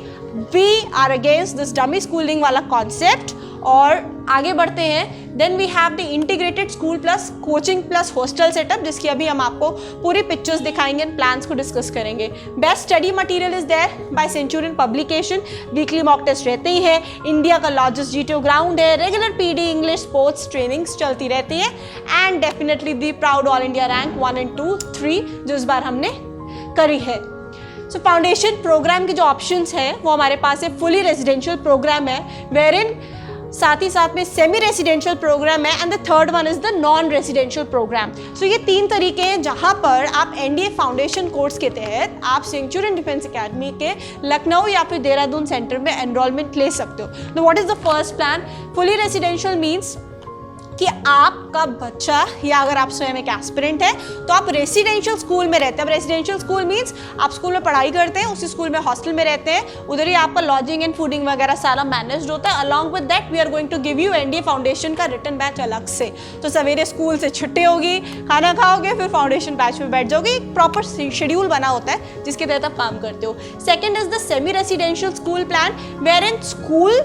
we are against this dummy schooling वाला कॉन्सेप्ट। और आगे बढ़ते हैं, then we have the integrated school plus coaching plus hostel setup, जिसकी अभी हम आपको पूरी पिक्चर्स दिखाएंगे, प्लान्स को डिस्कस करेंगे। Best study material is there by centurion publication, weekly mock test रहते ही है, इंडिया का लार्जेस्ट जीटीओ ग्राउंड है, regular PD English sports trainings चलती रहती है, and definitely the proud all India rank 1 and 2 3 जो इस बार हमने करी है। सो फाउंडेशन प्रोग्राम के जो ऑप्शंस हैं वो हमारे पास है। फुली रेजिडेंशियल प्रोग्राम है, वेयर इन साथ ही साथ में सेमी रेसिडेंशियल प्रोग्राम है, and the third one is the non residential program. So ये 3 तरीके हैं जहां पर आप एनडीए फाउंडेशन कोर्स के तहत आप सेंचुरियन डिफेंस एकेडमी के लखनऊ या फिर देहरादून सेंटर में एनरोलमेंट ले सकते हो। तो what is the first plan? Fully residential means कि आपका बच्चा या अगर आप स्वयं एक एस्पिरेंट है तो आप रेसिडेंशियल स्कूल में रहते हैं। अब रेसिडेंशियल स्कूल मीन्स आप स्कूल में पढ़ाई करते हैं, उसी स्कूल में हॉस्टल में रहते हैं, उधर ही आपका लॉजिंग एंड फूडिंग वगैरह सारा मैनेज्ड होता है। Along with that we are going to give you NDA foundation का रिटन बैच अलग से। तो सवेरे स्कूल से छुट्टी होगी, खाना खाओगे, फिर फाउंडेशन बैच में बैठ जाओगे। एक प्रॉपर शेड्यूल बना होता है जिसके तहत आप काम करते हो। Second is the semi residential school plan, where in school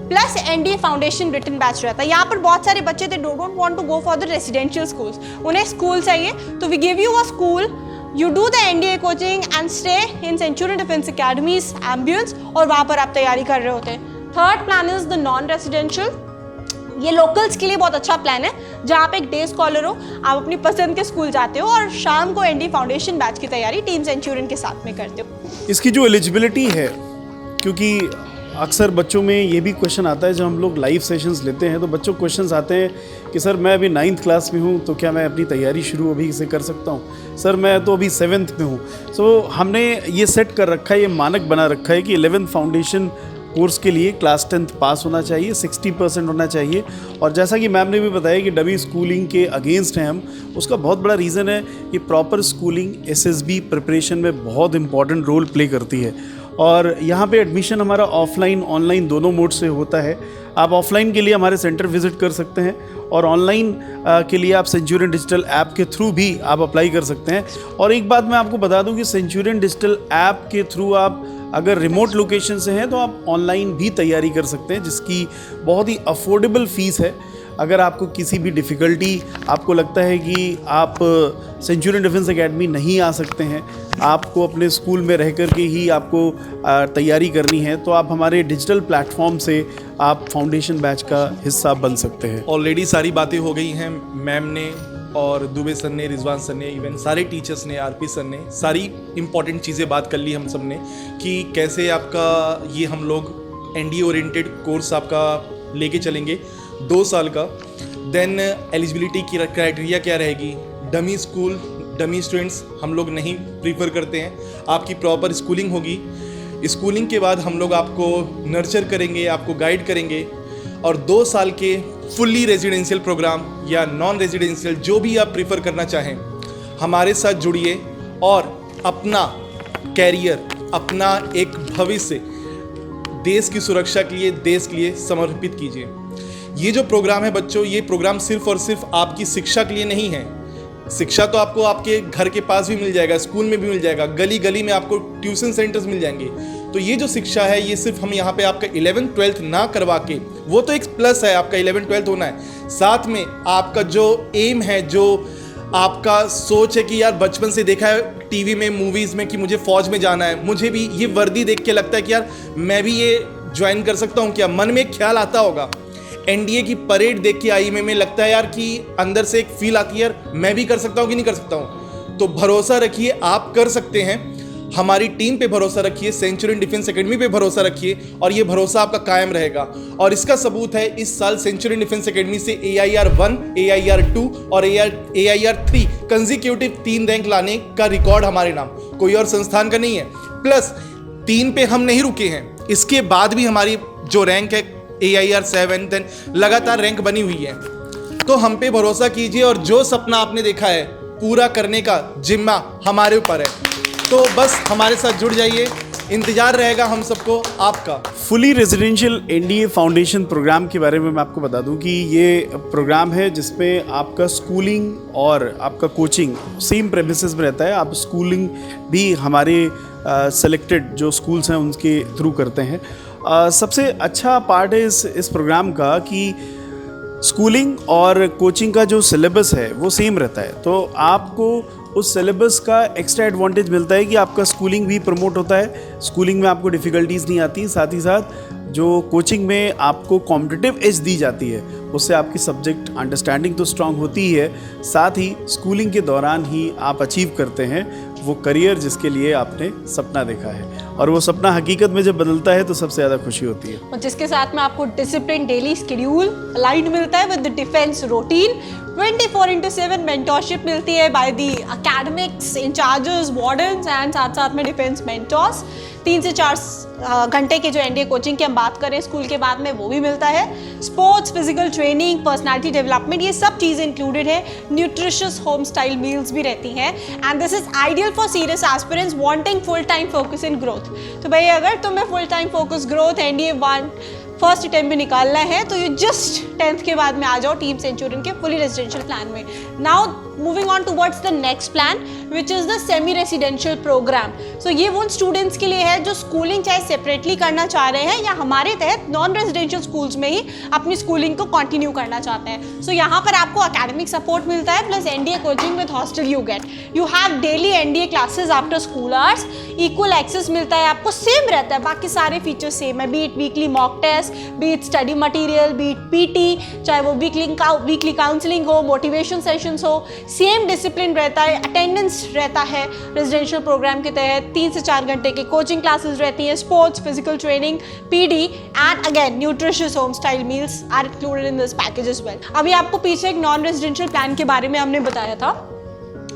plus NDA foundation written batch रहता है। यहाँ पर बहुत सारे बच्चे they don't want to go for the residential schools, उन्हें स्कूल चाहिए, तो we give you a school you do the NDA coaching and stay in Centurion defence academies ambience, और वहाँ पर आप तैयारी कर रहे होते हैं। Third plan is the non residential. ये लोकल्स के लिए बहुत अच्छा प्लान है, जहाँ आप एक डे स्कॉलर हो, आप अपनी पसंद के स्कूल जाते हो और शाम को एनडी फाउंडेशन बैच की तैयारी टीम सेंचुरियन के साथ में करते हो। इसकी जो एलिजिबिलिटी है, क्योंकि अक्सर बच्चों में ये भी क्वेश्चन आता है, जब हम लोग लाइव सेशंस लेते हैं तो बच्चों को क्वेश्चंस आते हैं कि सर मैं अभी 9th क्लास में हूँ, तो क्या मैं अपनी तैयारी शुरू अभी से कर सकता हूँ? सर मैं तो अभी 7th में हूँ। सो हमने ये सेट कर रखा है, ये मानक बना रखा है कि 11th फाउंडेशन कोर्स के लिए क्लास 10th पास होना चाहिए, 60% होना चाहिए। और जैसा कि मैम ने भी बताया कि डमी स्कूलिंग के अगेंस्ट हैं हम, उसका बहुत बड़ा रीज़न है कि प्रॉपर स्कूलिंग एसएसबी प्रिपरेशन में बहुत इंपॉर्टेंट रोल प्ले करती है। और यहाँ पे एडमिशन हमारा ऑफलाइन ऑनलाइन दोनों मोड से होता है। आप ऑफलाइन के लिए हमारे सेंटर विजिट कर सकते हैं और ऑनलाइन के लिए आप सेंचुरियन डिजिटल ऐप के थ्रू भी आप अप्लाई कर सकते हैं। और एक बात मैं आपको बता दूं कि सेंचुरियन डिजिटल ऐप के थ्रू आप अगर रिमोट लोकेशन से हैं तो आप ऑनलाइन भी तैयारी कर सकते हैं, जिसकी बहुत ही अफोर्डेबल फ़ीस है। अगर आपको किसी भी डिफ़िकल्टी आपको लगता है कि आप सेंचुरियन डिफेंस एकेडमी नहीं आ सकते हैं, आपको अपने स्कूल में रह कर के ही आपको तैयारी करनी है, तो आप हमारे डिजिटल प्लेटफॉर्म से आप फाउंडेशन बैच का हिस्सा बन सकते हैं। ऑलरेडी सारी बातें हो गई हैं, मैम ने और दुबे सर ने, रिजवान सर ने, इवन सारे टीचर्स ने, आरपी सर ने, सारी इंपॉर्टेंट चीज़ें बात कर ली हम सब ने कि कैसे आपका ये हम लोग एनडी ओरिएंटेड कोर्स आपका लेके चलेंगे 2 साल का। देन एलिजिबिलिटी की क्राइटेरिया क्या रहेगी, डमी स्कूल डमी स्टूडेंट्स हम लोग नहीं प्रीफर करते हैं, आपकी प्रॉपर स्कूलिंग होगी। स्कूलिंग के बाद हम लोग आपको नर्चर करेंगे, आपको गाइड करेंगे, और 2 साल के फुल्ली रेजिडेंशियल प्रोग्राम या नॉन रेजिडेंशियल जो भी आप प्रीफर करना चाहें, हमारे साथ जुड़िए और अपना कैरियर, अपना एक भविष्य देश की सुरक्षा के लिए, देश के लिए समर्पित कीजिए। ये जो प्रोग्राम है बच्चों, ये प्रोग्राम सिर्फ और सिर्फ आपकी शिक्षा के लिए नहीं है। शिक्षा तो आपको आपके घर के पास भी मिल जाएगा, स्कूल में भी मिल जाएगा, गली गली में आपको ट्यूशन सेंटर्स मिल जाएंगे। तो ये जो शिक्षा है, ये सिर्फ हम यहाँ पे आपका 11th 12th ना करवा के, वो तो एक प्लस है, आपका 11th 12th होना है, साथ में आपका जो एम है, जो आपका सोच है कि यार बचपन से देखा है टीवी में, मूवीज़ में कि मुझे फौज में जाना है, मुझे भी ये वर्दी देख के लगता है कि यार मैं भी ये ज्वाइन कर सकता हूँ क्या, मन में एक ख्याल आता होगा। एनडीए की परेड देख के आई में लगता है यार कि अंदर से एक फील आती है यार मैं भी कर सकता हूँ कि नहीं कर सकता हूँ। तो भरोसा रखिए, आप कर सकते हैं, हमारी टीम पे भरोसा रखिए, सेंचुरियन डिफेंस एकेडमी पे भरोसा रखिए, और ये भरोसा आपका कायम रहेगा। और इसका सबूत है, इस साल सेंचुरियन डिफेंस एकेडमी से AIR 1, AIR 2 और AIR 3 कंसेक्यूटिव 3 रैंक लाने का रिकॉर्ड हमारे नाम, कोई और संस्थान का नहीं है। प्लस 3 पे हम नहीं रुके हैं, इसके बाद भी हमारी जो रैंक है AIR 7 10 लगातार रैंक बनी हुई है। तो हम पे भरोसा कीजिए, और जो सपना आपने देखा है पूरा करने का जिम्मा हमारे ऊपर है। तो बस हमारे साथ जुड़ जाइए, इंतजार रहेगा हम सबको आपका। Fully residential NDA foundation programme के बारे में मैं आपको बता दूं कि ये प्रोग्राम है जिसमें आपका स्कूलिंग और आपका कोचिंग सेम प्रेमिसेस में रहता है। आप स्कूलिंग भी हमारे सेलेक्टेड जो स्कूल्स हैं उनके थ्रू करते हैं। सबसे अच्छा पार्ट है इस प्रोग्राम का कि स्कूलिंग और कोचिंग का जो सिलेबस है वो सेम रहता है, तो आपको उस सिलेबस का एक्स्ट्रा एडवांटेज मिलता है कि आपका स्कूलिंग भी प्रमोट होता है, स्कूलिंग में आपको डिफ़िकल्टीज़ नहीं आती, साथ ही साथ जो कोचिंग में आपको कॉम्पिटिटिव एज दी जाती है उससे आपकी सब्जेक्ट अंडरस्टैंडिंग तो स्ट्रांग होती ही है, साथ ही स्कूलिंग के दौरान ही आप अचीव करते हैं वो करियर जिसके लिए आपने सपना देखा है, और वो सपना हकीकत में जब बदलता है तो सबसे ज़्यादा खुशी होती है। और जिसके साथ में आपको डिसिप्लिन डेली शेड्यूल अलाइंड मिलता है with the defence routine, 24/7 mentorship मिलती है by the academics incharges, wardens and साथ साथ में डिफेंस मेंटोर्स। 3 से 4 घंटे के जो एनडीए कोचिंग की हम बात करें स्कूल के बाद में वो भी मिलता है। Sports, physical training, personality development, ये सब चीज़ें इंक्लूडेड है। न्यूट्रिशियस होम स्टाइल मील्स भी रहती हैं, and this is ideal for serious aspirants wanting full time focus in growth. तो भाई अगर तुम्हें full time focus growth NDA first attempt भी निकालना है तो यू जस्ट 10th के बाद में आ जाओ टीम सेंचुरियन के फुली रेजिडेंशियल प्लान में. Now moving on towards the next plan which is the semi residential program. So ये वो स्टूडेंट्स के लिए है जो स्कूलिंग चाहे सेपरेटली करना चाह रहे हैं या हमारे तहत नॉन रेजिडेंशियल स्कूल्स में ही अपनी स्कूलिंग को कंटिन्यू करना चाहते हैं. सो यहाँ पर आपको एकेडमिक सपोर्ट मिलता है plus NDA coaching with hostel you get. You have daily NDA classes after school hours. Equal access मिलता है आपको, सेम रहता है, बाकी सारे फीचर्स सेम है. Be it weekly mock test, be it study material, be it PT, चाहे वो वीकली काउंसलिंग हो, मोटिवेशन सेशंस हो, सेम डिसिप्लिन रहता है. अटेंडेंस रहता है रेजिडेंशियल प्रोग्राम के तहत. 3 से 4 घंटे की कोचिंग क्लासेस रहती हैं. Sports, physical training, PD and again nutritious home style meals are included in this package as well. अभी आपको पीछे एक नॉन रेजिडेंशियल प्लान के बारे में हमने बताया था.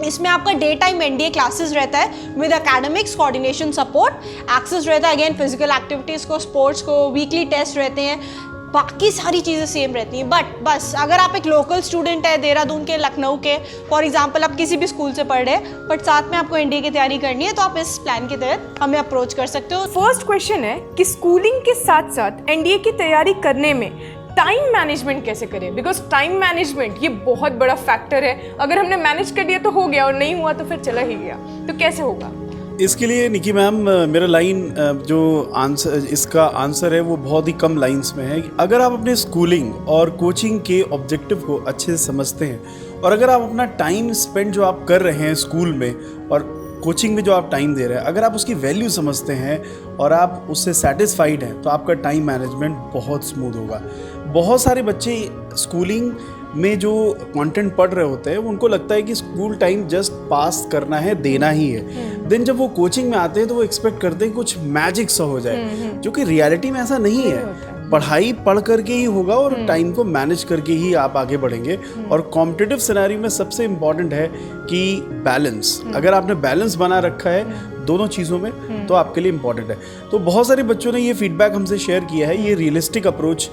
इसमें आपका डे टाइम एनडीए क्लासेस रहता है with academics, coordination support, access रहता है अगेन फिजिकल एक्टिविटीज़ को, स्पोर्ट्स को, वीकली टेस्ट रहते हैं, बाकी सारी चीज़ें सेम रहती हैं. बट बस अगर आप एक लोकल स्टूडेंट है देहरादून के, लखनऊ के, फॉर एग्जांपल आप किसी भी स्कूल से पढ़ रहे हैं बट साथ में आपको एनडीए की तैयारी करनी है तो आप इस प्लान के तहत हमें अप्रोच कर सकते हो. फर्स्ट क्वेश्चन है कि स्कूलिंग के साथ साथ एनडीए की तैयारी करने में टाइम मैनेजमेंट कैसे करें, बिकॉज टाइम मैनेजमेंट ये बहुत बड़ा फैक्टर है. अगर हमने मैनेज कर दिया तो हो गया और नहीं हुआ तो फिर चला ही गया, तो कैसे होगा? इसके लिए निकी मैम मेरा लाइन जो आंसर इसका आंसर है वो बहुत ही कम लाइंस में है. अगर आप अपने स्कूलिंग और कोचिंग के ऑब्जेक्टिव को अच्छे से समझते हैं और अगर आप अपना टाइम स्पेंड जो आप कर रहे हैं स्कूल में और कोचिंग में जो आप टाइम दे रहे हैं, अगर आप उसकी वैल्यू समझते हैं और आप उससे सेटिस्फाइड हैं तो आपका टाइम मैनेजमेंट बहुत स्मूथ होगा. बहुत सारे बच्चे स्कूलिंग में जो कंटेंट पढ़ रहे होते हैं उनको लगता है कि स्कूल टाइम जस्ट पास करना है, देना ही है. देन जब वो कोचिंग में आते हैं तो वो एक्सपेक्ट करते हैं कुछ मैजिक सा हो जाए, जो कि रियलिटी में ऐसा नहीं है. पढ़ाई पढ़ करके ही होगा और टाइम को मैनेज करके ही आप आगे बढ़ेंगे. और कॉम्पिटिटिव सिनेरियो में सबसे इम्पॉर्टेंट है कि बैलेंस. अगर आपने बैलेंस बना रखा है दोनों चीज़ों में तो आपके लिए इम्पॉर्टेंट है. तो बहुत सारे बच्चों ने ये फीडबैक हमसे शेयर किया है. ये रियलिस्टिक अप्रोच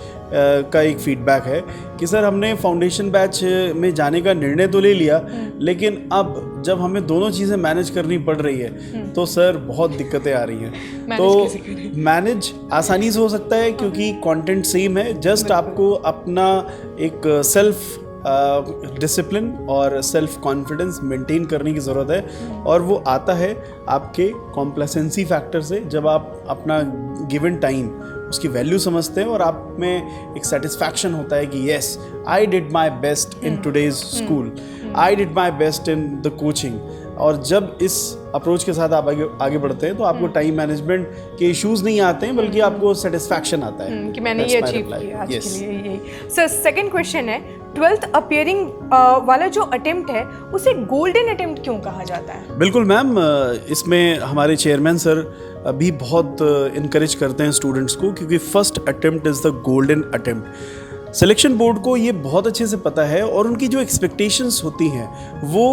का एक फीडबैक है कि सर हमने फाउंडेशन बैच में जाने का निर्णय तो ले लिया लेकिन अब जब हमें दोनों चीज़ें मैनेज करनी पड़ रही है तो सर बहुत दिक्कतें आ रही हैं. तो मैनेज आसानी से हो सकता है क्योंकि कंटेंट सेम है. जस्ट आपको अपना एक सेल्फ डिसिप्लिन और सेल्फ कॉन्फिडेंस मेंटेन करने की ज़रूरत है और वो आता है आपके कॉम्प्लेसेंसी फैक्टर से. जब आप अपना गिवन टाइम उसकी वैल्यू समझते हैं और आप में एक सेटिस्फैक्शन होता है कि yes I did my best in today's school, I did my best in the coaching. और जब इस अप्रोच के साथ आप आगे बढ़ते हैं तो आपको टाइम मैनेजमेंट के इश्यूज नहीं आते हैं बल्कि आपको सेटिस्फैक्शन आता है कि मैंने ये अचीव किया आज के लिए. यही सर सेकंड क्वेश्चन है, 12th अपियरिंग वाला जो अटेम्प्ट है उसे गोल्डन अटेम्प्ट क्यों कहा जाता है? बिल्कुल मैम, इसमें हमारे चेयरमैन सर भी बहुत इनकरेज करते हैं स्टूडेंट्स को क्योंकि first attempt is the golden attempt. Selection board को ये बहुत अच्छे से पता है और उनकी जो एक्सपेक्टेशंस होती हैं वो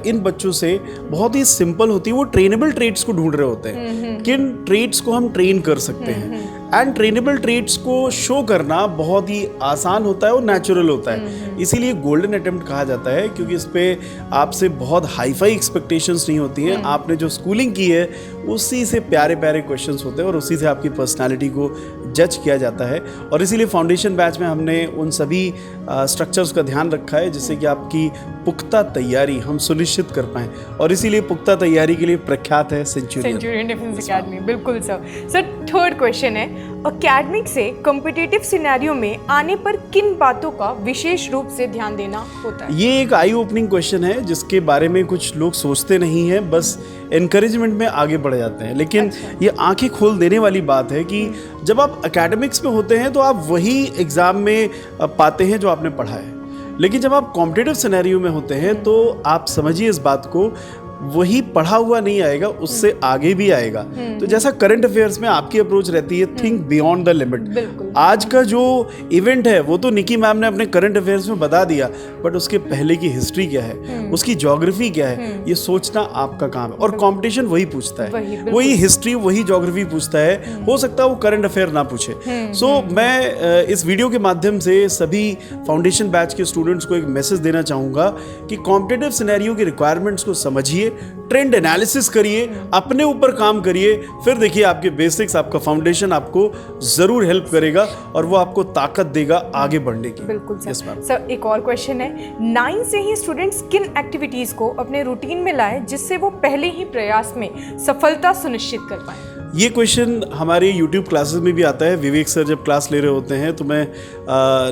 इन बच्चों से बहुत ही सिंपल होती है. वो ट्रेनेबल ट्रेड्स को ढूंढ रहे होते हैं, किन ट्रेड्स को हम ट्रेन कर सकते हैं. एंड ट्रेनेबल ट्रेड्स को शो करना बहुत ही आसान होता है और नेचुरल होता है. इसीलिए गोल्डन अटेम्प्ट कहा जाता है क्योंकि इस पर आपसे बहुत हाईफाई एक्सपेक्टेशंस नहीं होती हैं. आपने जो स्कूलिंग की है उसी से प्यारे प्यारे क्वेश्चंस होते हैं और उसी से आपकी पर्सनालिटी को जज किया जाता है. और इसीलिए फाउंडेशन बैच में हमने उन सभी स्ट्रक्चर्स का ध्यान रखा है जिससे कि आपकी पुख्ता तैयारी हम सुनिश्चित कर पाएँ. और इसीलिए पुख्ता तैयारी के लिए प्रख्यात है सेंचुरियन डिफेंस एकेडमी. बिल्कुल सर. सर थर्ड क्वेश्चन है, एकेडमिक से कॉम्पिटिटिव सिनेरियो में आने पर किन बातों का विशेष रूप से ध्यान देना होता है? ये एक आई ओपनिंग क्वेश्चन है जिसके बारे में कुछ लोग सोचते नहीं हैं, बस एनकरेजमेंट में आगे बढ़ जाते हैं. लेकिन ये आंखें खोल देने वाली बात है कि जब आप एकेडमिक्स में होते हैं तो आप वही एग्ज़ाम में पाते हैं जो आपने पढ़ा है. लेकिन जब आप कॉम्पिटिटिव सिनेरियो में होते हैं तो आप समझिए इस बात को, वही पढ़ा हुआ नहीं आएगा, उससे आगे भी आएगा. तो जैसा करंट अफेयर्स में आपकी अप्रोच रहती है थिंक बियॉन्ड द लिमिट. आज का जो इवेंट है वो तो निकी मैम ने अपने करंट अफेयर्स में बता दिया, बट उसके पहले की हिस्ट्री क्या है, उसकी ज्योग्राफी क्या है, ये सोचना आपका काम है. और कंपटीशन वही पूछता है, वही हिस्ट्री वही ज्योग्राफी पूछता है. हो सकता है वो करंट अफेयर ना पूछे. सो मैं इस वीडियो के माध्यम से सभी फाउंडेशन बैच के स्टूडेंट्स को एक मैसेज देना चाहूँगा कि कॉम्पिटिटिव सिनेरियो की रिक्वायरमेंट्स को समझिए करिए, ट्रेंड एनालिसिस करिए, अपने ऊपर काम करिए, फिर देखिए आपके बेसिक्स, आपका फाउंडेशन आपको ज़रूर हेल्प करेगा और वो आपको ताकत देगा आगे बढ़ने की। बिल्कुल Yes, सर। ma'am. सर एक और क्वेश्चन है, 9 से ही स्टूडेंट्स किन एक्टिविटीज़ को अपने रूटीन में लाएं जिससे वो पहले ही प्रयास में सफलता सुनिश्चित कर पाएं? ये क्वेश्चन हमारे YouTube क्लासेस में भी आता है। विवेक सर जब क्लास ले रहे होते हैं तो मैं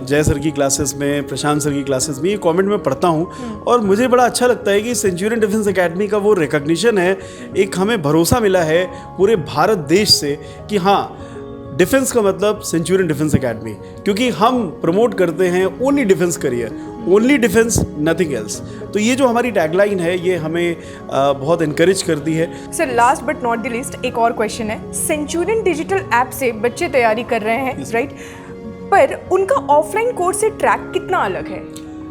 जय सर की क्लासेस में, प्रशांत सर की क्लासेस में ये कमेंट में पढ़ता हूँ और मुझे बड़ा अच्छा लगता है कि सेंचुरियन डिफेंस एकेडमी का वो रिकग्निशन है, एक हमें भरोसा मिला है पूरे भारत देश से कि हाँ, डिफेंस का मतलब सेंचुरियन डिफेंस एकेडमी, क्योंकि हम प्रमोट करते हैं only defence career, only defence nothing else. तो ये जो हमारी टैगलाइन है ये हमें बहुत इनकरेज करती है। Sir last but not the least एक और क्वेश्चन है, सेंचुरियन डिजिटल ऐप से बच्चे तैयारी कर रहे हैं, राइट, पर उनका ऑफलाइन कोर्स से ट्रैक कितना अलग है?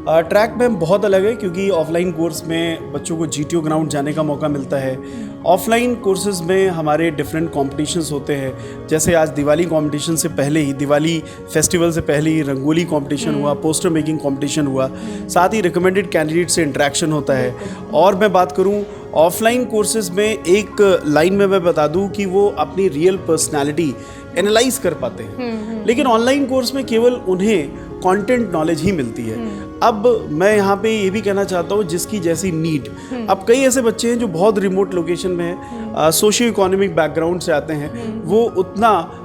ट्रैक मैम बहुत अलग है, क्योंकि ऑफलाइन कोर्स में बच्चों को GTO ग्राउंड जाने का मौका मिलता है। ऑफलाइन कोर्सेज में हमारे डिफरेंट कॉम्पिटिशन्स होते हैं, जैसे आज दिवाली कॉम्पिटिशन से पहले ही, दिवाली फेस्टिवल से पहले ही रंगोली कॉम्पिटिशन हुआ, पोस्टर मेकिंग कॉम्पिटिशन हुआ, साथ ही रिकमेंडेड कैंडिडेट से इंटरेक्शन होता है। और मैं बात करूं ऑफलाइन कोर्सेज में, एक लाइन में मैं बता दूं कि वो अपनी रियल पर्सनैलिटी एनालाइज कर पाते हैं, लेकिन ऑनलाइन कोर्स में केवल उन्हें कंटेंट नॉलेज ही मिलती है। अब मैं यहाँ पे ये भी कहना चाहता हूँ, जिसकी जैसी नीड, अब कई ऐसे बच्चे हैं जो बहुत रिमोट लोकेशन में हैं, सोशियो इकोनॉमिक बैकग्राउंड से आते हैं, वो उतना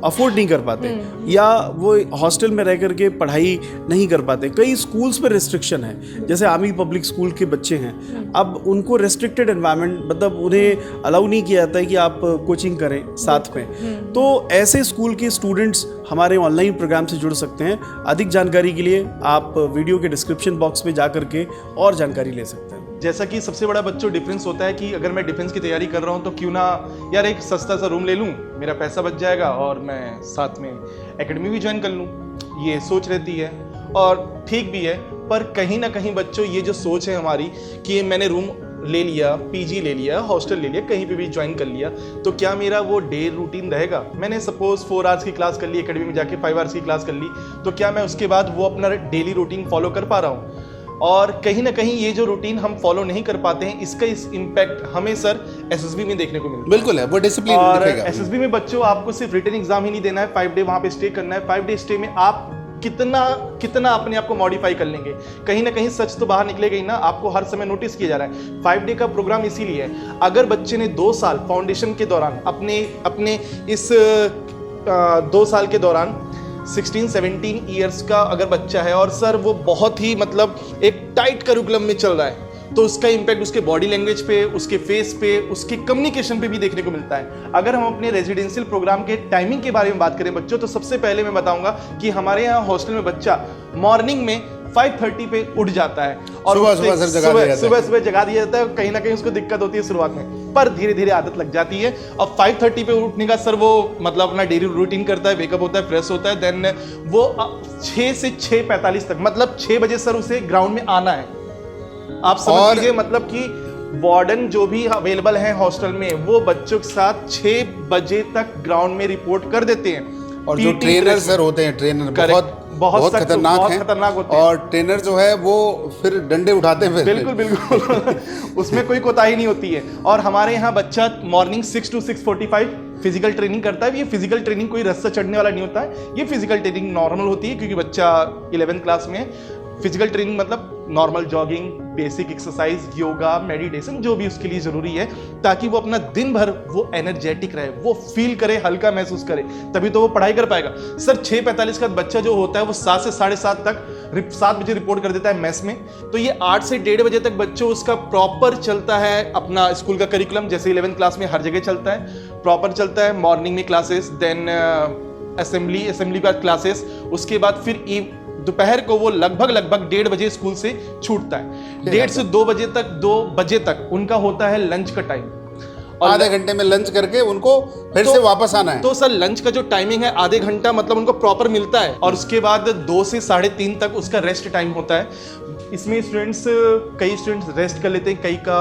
अफोर्ड नहीं कर पाते या वो हॉस्टल में रह करके पढ़ाई नहीं कर पाते। कई स्कूल्स पर रिस्ट्रिक्शन है, जैसे आर्मी पब्लिक स्कूल के बच्चे हैं, अब उनको रेस्ट्रिक्टेड एनवायरनमेंट, मतलब उन्हें अलाउ नहीं किया जाता है कि आप कोचिंग करें साथ में। तो ऐसे स्कूल के स्टूडेंट्स हमारे ऑनलाइन प्रोग्राम से जुड़ सकते हैं। अधिक जानकारी के लिए आप वीडियो के डिस्क्रिप्शन बॉक्स में जा करके और जानकारी ले सकते हैं। जैसा कि सबसे बड़ा बच्चों डिफरेंस होता है कि अगर मैं डिफेंस की तैयारी कर रहा हूँ तो क्यों ना यार एक सस्ता सा रूम ले लूँ, मेरा पैसा बच जाएगा और मैं साथ में एकेडमी भी ज्वाइन कर लूँ, ये सोच रहती है और ठीक भी है। पर कहीं ना कहीं बच्चों ये जो सोच है हमारी कि मैंने रूम ले लिया, PG ले लिया, हॉस्टल ले लिया, कहीं पे भी ज्वाइन कर लिया, तो क्या मेरा वो डे रूटीन रहेगा? मैंने सपोज 4 आवर्स की क्लास कर ली, एकेडमी में जाके 5 आवर्स की क्लास कर ली, तो क्या मैं उसके बाद वो अपना डेली रूटीन फॉलो कर पा रहा हूँ? और कहीं ना कहीं ये जो रूटीन हम फॉलो नहीं कर पाते हैं, इसका इस इम्पैक्ट हमें सर SSB में देखने को मिलता है। बिल्कुल है, वो डिसिप्लिन और दिखेगा। SSB में बच्चों आपको सिर्फ रिटन एग्जाम ही नहीं देना है, 5 डे वहाँ पे स्टे करना है। 5 डे स्टे में आप कितना अपने आप को मॉडिफाई कर लेंगे, कहीं ना कहीं सच तो बाहर निकलेगा ही ना, आपको हर समय नोटिस किया जा रहा है। 5 डे का प्रोग्राम इसीलिए है, अगर बच्चे ने 2 साल फाउंडेशन के दौरान अपने इस 2 साल के दौरान 16-17 ईयर्स का अगर बच्चा है और सर वो बहुत ही मतलब एक टाइट करिकुलम में चल रहा है, तो उसका इम्पैक्ट उसके बॉडी लैंग्वेज पे, उसके फेस पे, उसके कम्युनिकेशन पे भी देखने को मिलता है। अगर हम अपने रेजिडेंशियल प्रोग्राम के टाइमिंग के बारे में बात करें बच्चों, तो सबसे पहले मैं बताऊंगा कि हमारे यहाँ हॉस्टल में बच्चा मॉर्निंग में 5:30 पे उठ जाता है और सुबह जगा दिया जाता है। कहीं ना कहीं उसको दिक्कत होती है शुरुआत में, पर धीरे धीरे आदत लग जाती है और 5:30 पे उठने का सर वो मतलब अपना डेली रूटीन करता है, वेकअप होता है, फ्रेश होता है, देन वो 6 से 6:45 तक, मतलब 6 बजे सर उसे ग्राउंड में आना है। आप समझ लीजिए मतलब कि वार्डन जो भी अवेलेबल हैं हॉस्टल में, वो बच्चों के साथ 6 बजे तक ग्राउंड में रिपोर्ट कर देते हैं। और जो ट्रेनर सर होते हैं, ट्रेनर बहुत खतरनाक होते हैं। और ट्रेनर जो है वो फिर डंडे उठाते हैं। बिल्कुल उसमें कोई कोताही नहीं होती है। और हमारे यहाँ बच्चा मॉर्निंग 6 to 6:45 फिजिकल ट्रेनिंग करता है। ये फिजिकल ट्रेनिंग कोई रस्सा चढ़ने वाला नहीं होता है, ये फिजिकल ट्रेनिंग नॉर्मल होती है, क्योंकि बच्चा 11th क्लास में है। फिजिकल ट्रेनिंग मतलब normal jogging, basic exercise, yoga, meditation, जो भी उसके लिए जरूरी है, ताकि वो अपना दिन भर वो एनर्जेटिक रहे, वो फील करे, हल्का महसूस करे, तभी तो वो पढ़ाई कर पाएगा। सर 6:45 का बच्चा जो होता है वो 7 से 7:30 तक 7 बजे रिपोर्ट कर देता है मेस में, तो ये 8 से 1:30 बजे तक बच्चों उसका प्रॉपर चलता है अपना स्कूल का करिकुलम, जैसे 11th क्लास में हर जगह चलता है, प्रॉपर चलता है। मॉर्निंग में क्लासेस, देन असेंबली बाद क्लासेस, उसके बाद फिर दोपहर को वो लगभग 1:30 बजे स्कूल से छूटता है। 1:30 से 2 बजे तक उनका होता है लंच का टाइम। आधे घंटे में लंच करके उनको फिर से वापस आना है। तो सर लंच का जो टाइमिंग है आधे घंटा मतलब उनको प्रॉपर मिलता है, और उसके बाद 2 से 3:30 तक उसका रेस्ट टाइम होता है। इसमें कई स्टूडेंट्स रेस्ट कर लेते हैं, कई का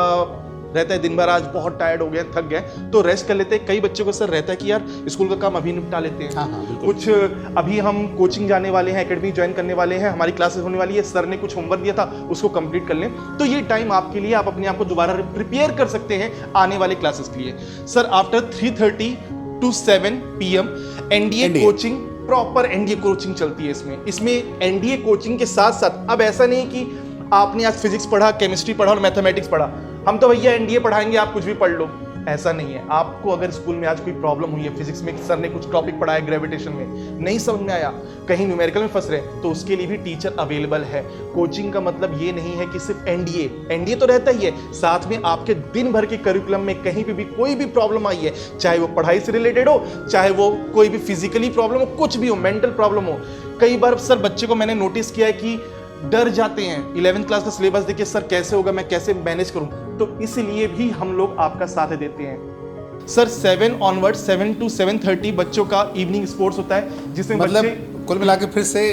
रहता है दिन भर आज बहुत टायर्ड हो गए, थक गए, तो रेस्ट कर लेते हैं। कई बच्चों को सर रहता है कि यार स्कूल का काम अभी निपटा लेते हैं। हाँ, बिल्कुल। कुछ अभी हम कोचिंग जाने वाले हैं, एकेडमी ज्वाइन करने वाले हैं, हमारी क्लासेस होने वाली है, सर ने कुछ होमवर्क दिया था उसको कंप्लीट कर लें। तो ये टाइम आपके लिए, आप अपने आप को दोबारा प्रिपेयर कर सकते हैं आने वाले क्लासेस के लिए। Sir after 3:30 to 7 PM NDA coaching, proper NDA coaching चलती है इसमें एनडीए कोचिंग के साथ साथ अब ऐसा नहीं कि आपने आज फिजिक्स पढ़ा, केमिस्ट्री पढ़ा और मैथमेटिक्स पढ़ा, हम तो भैया एनडीए पढ़ाएंगे आप कुछ भी पढ़ लो, ऐसा नहीं है। आपको अगर स्कूल में आज कोई प्रॉब्लम हुई है, फिजिक्स में सर ने कुछ टॉपिक पढ़ाया ग्रेविटेशन में नहीं समझ में आया, कहीं न्यूमेरिकल में फंस रहे, तो उसके लिए भी टीचर अवेलेबल है। कोचिंग का मतलब ये नहीं है कि सिर्फ एनडीए तो रहता ही है, साथ में आपके दिन भर के करिकुलम में कहीं पे भी कोई भी प्रॉब्लम आई है, चाहे वो पढ़ाई से रिलेटेड हो, चाहे वो कोई भी फिजिकली प्रॉब्लम हो, कुछ भी हो, मेंटल प्रॉब्लम हो। कई बार सर बच्चे को मैंने नोटिस किया है कि डर जाते हैं 11th क्लास का सिलेबस देखिए, सर कैसे होगा, मैं कैसे मैनेज करूं, तो इसलिए भी हम लोग आपका साथ देते हैं। सर 7 ऑनवर्ड 7 to 7:30 बच्चों का इवनिंग स्पोर्ट्स होता है, जिसमें मतलब बच्चे कुल मिला के फिर से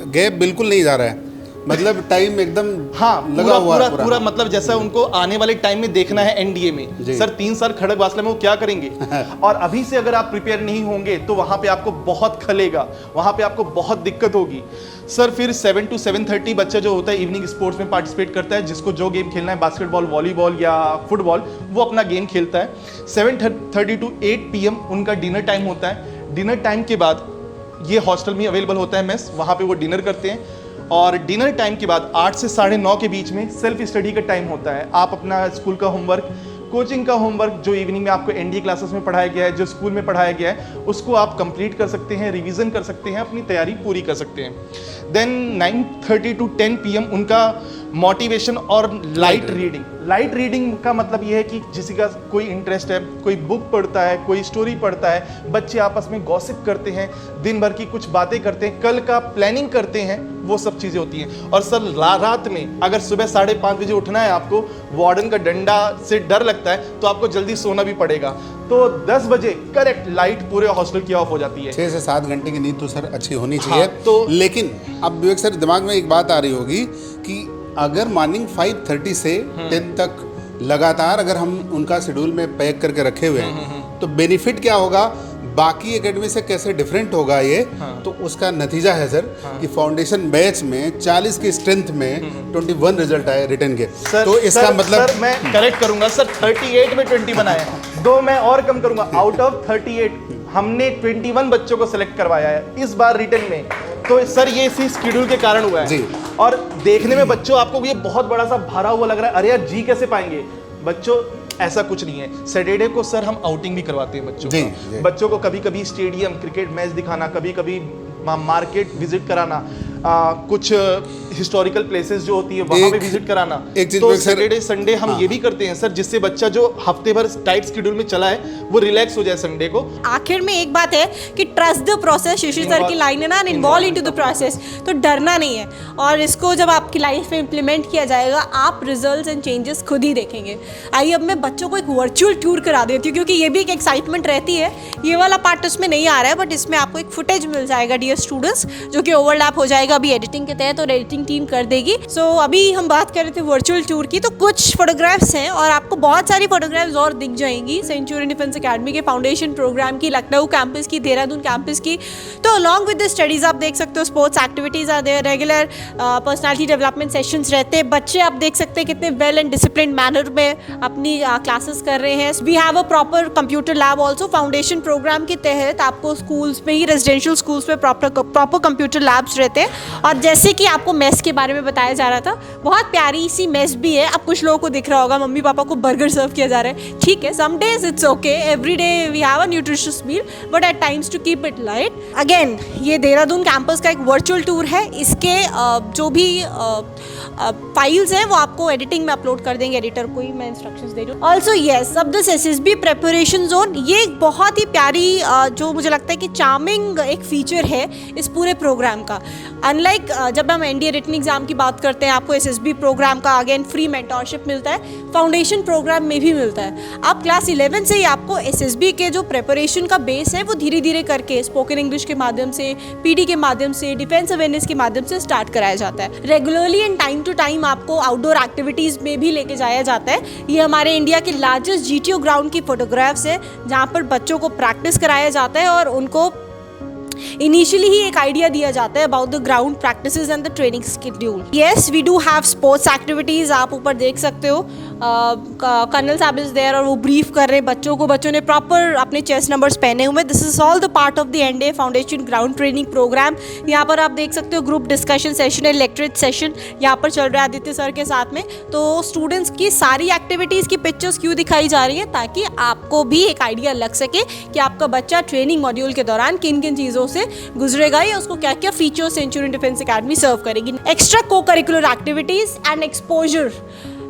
गैप बिल्कुल नहीं जा रहा है, मतलब टाइम एकदम लगा हुआ है पूरा मतलब जैसा उनको आने वाले टाइम में देखना है एनडीए में। सर 3 साल खड़ग वासला में वो क्या करेंगे और अभी से अगर आप प्रिपेयर नहीं होंगे तो वहां पे आपको बहुत खलेगा, वहां पे आपको बहुत दिक्कत होगी। सर फिर 7 to 7:30 बच्चा जो होता है इवनिंग स्पोर्ट्स में पार्टिसिपेट करता है, जिसको जो गेम खेलना है, बास्केटबॉल, वॉलीबॉल या फुटबॉल, वो अपना गेम खेलता है। 7:30 to 8 PM उनका डिनर टाइम होता है। डिनर टाइम के बाद ये हॉस्टल में अवेलेबल होता है मेस, वहाँ पे वो डिनर करते हैं और डिनर टाइम के बाद 8 से 9:30 के बीच में सेल्फ स्टडी का टाइम होता है। आप अपना स्कूल का होमवर्क, कोचिंग का होमवर्क जो इवनिंग में आपको एनडीए क्लासेस में पढ़ाया गया है, जो स्कूल में पढ़ाया गया है, उसको आप कंप्लीट कर सकते हैं, रिवीजन कर सकते हैं, अपनी तैयारी पूरी कर सकते हैं। देन 9:30 to 10 PM उनका मोटिवेशन और लाइट रीडिंग का मतलब ये है कि किसी का कोई इंटरेस्ट है, कोई बुक पढ़ता है, कोई स्टोरी पढ़ता है, बच्चे आपस में गॉसिप करते हैं, दिन भर की कुछ बातें करते हैं, कल का प्लानिंग करते हैं, वो सब चीज़ें होती हैं। और सर रात में अगर सुबह 5:30 बजे उठना है आपको, वार्डन का डंडा से डर लगता है तो आपको जल्दी सोना भी पड़ेगा, तो 10 बजे करेक्ट लाइट पूरे हॉस्टल की ऑफ हो जाती है। 6 से 7 घंटे की नींद तो सर अच्छी होनी चाहिए। हाँ, तो लेकिन अब विवेक सर दिमाग में एक बात आ रही होगी कि अगर मॉर्निंग 5:30 से 10 तक लगातार अगर हम उनका शेड्यूल में पैक करके रखे हुए हैं तो बेनिफिट क्या होगा, बाकी एकेडमी से कैसे डिफरेंट होगा ये। तो उसका नतीजा है सर कि फाउंडेशन बैच में 40 की स्ट्रेंथ में 21 रिजल्ट आए रिटर्न के। तो इसका मतलब सर मैं करेक्ट करूंगा सर, 38 में 20 बनाए, 2 मैं और कम करूंगा, आउट ऑफ 38 हमने 21 बच्चों को सिलेक्ट करवाया है इस बार रिटर्न में। तो सर ये इसी शेड्यूल के कारण हुआ है जी। और देखने में बच्चों आपको ये बहुत बड़ा सा भरा हुआ लग रहा है, अरे यार जी कैसे पाएंगे बच्चों, ऐसा कुछ नहीं है। सैटरडे को सर हम आउटिंग भी करवाते हैं बच्चों को, बच्चों को कभी कभी स्टेडियम क्रिकेट मैच दिखाना, कभी कभी मार्केट विजिट कराना, कुछ हिस्टोरिकल प्लेसेस जो होती है वहां पे विजिट कराना। तो सैटरडे संडे हम ये भी करते हैं सर, जिससे बच्चा जो हफ्ते भर टाइट शेड्यूल में चला है वो रिलैक्स हो जाए संडे को। आखिर में एक बात है कि trust the process, Shishir sir की लाइन है ना, इन्वॉल्व इनटू द प्रोसेस, तो डरना नहीं है और इसको जब आपकी लाइफ में इम्प्लीमेंट किया जाएगा आप रिजल्ट्स एंड चेंजेस खुद ही देखेंगे। आइए अब मैं बच्चों को एक वर्चुअल टूर करा देती हूँ, क्योंकि ये भी एक एक्साइटमेंट रहती है। ये वाला पार्ट उसमें नहीं आ रहा है, बट इसमें आपको एक फुटेज मिल जाएगा डियर स्टूडेंट्स, जो कि ओवरलैप हो जाएगा अभी एडिटिंग के तहत और एडिटिंग टीम कर देगी। सो अभी हम बात कर रहे थे वर्चुअल टूर की, तो कुछ फोटोग्राफ्स हैं और आपको बहुत सारी फोटोग्राफ्स और दिख जाएंगी सेंचुरियन डिफेंस एकेडमी के फाउंडेशन प्रोग्राम की, लखनऊ कैंपस की, देहरादून कैंपस की। तो अलॉन्ग विद द स्टडीज आप देख सकते हो sports activities are there, regular personality development sessions रहते हैं, बच्चे आप देख सकते हैं कितने वेल एंड डिसिप्लिन मैनर में अपनी क्लासेस कर रहे हैं। We have a proper computer lab also. Foundation programme के तहत आपको स्कूल्स में ही, रेजिडेंशियल स्कूल्स में प्रॉपर कंप्यूटर लैब्स रहते हैं। और जैसे कि आपको मेस के बारे में बताया जा रहा था, बहुत प्यारी सी मेस भी है। अब कुछ लोगों को दिख रहा होगा मम्मी पापा को बर्गर सर्व किया जा रहा है, ठीक है, some days it's okay, every day we have a nutritious meal, but at times to keep it light. Again ये देहरादून कैंपस का एक वर्चुअल टूर है। इसके जो भी फाइल्स हैं वो आपको एडिटिंग में अपलोड कर देंगे, एडिटर को ही मैं इंस्ट्रक्शंस दे रही हूँ। ऑल्सो येस, अब दिस SSB प्रेपरेशन जोन, ये एक बहुत ही प्यारी जो मुझे लगता है कि चार्मिंग एक फीचर है इस पूरे प्रोग्राम का। अनलाइक जब हम NDA रिटन एग्जाम की बात करते हैं, आपको SSB प्रोग्राम का अगेन फ्री मेंटोरशिप मिलता है, फाउंडेशन प्रोग्राम में भी मिलता है। आप क्लास 11 से ही आपको SSB के जो प्रेपरेशन का बेस है वो धीरे धीरे करके स्पोकन इंग्लिश के माध्यम से, PD के माध्यम से, डिफेंस अवेयरनेस के माध्यम से स्टार्ट कराया जाता है। Regularly and time to time आपको आउटडोर एक्टिविटीज़ में भी लेके जाया जाता है। ये हमारे इंडिया के लार्जेस्ट GTO ग्राउंड की फोटोग्राफ्स है जहाँ पर बच्चों को प्रैक्टिस कराया जाता है और उनको इनिशियली ही एक आइडिया दिया जाता है about the ground practices and the training schedule. Yes, we do have sports activities. आप ऊपर देख सकते हो कर्नल साहब इज देयर और वो ब्रीफ कर रहे हैं बच्चों को। बच्चों ने प्रॉपर अपने चेस्ट नंबर्स पहने हुए। This is all the part of the NDA foundation ground training programme. यहाँ पर आप देख सकते हो ग्रुप डिस्कशन सेशन है, लेक्चर सेशन यहाँ पर चल रहा है आदित्य सर के साथ में। तो स्टूडेंट्स की सारी एक्टिविटीज़ की पिक्चर्स क्यों दिखाई जा रही है, ताकि आपको भी एक आइडिया लग सके कि आपका बच्चा ट्रेनिंग मॉड्यूल के दौरान किन किन चीज़ों से गुजरेगा या उसको क्या क्या फीचर्स सेंचुरियन डिफेंस एकेडमी सर्व करेगी। एक्स्ट्रा को curricular activities and exposure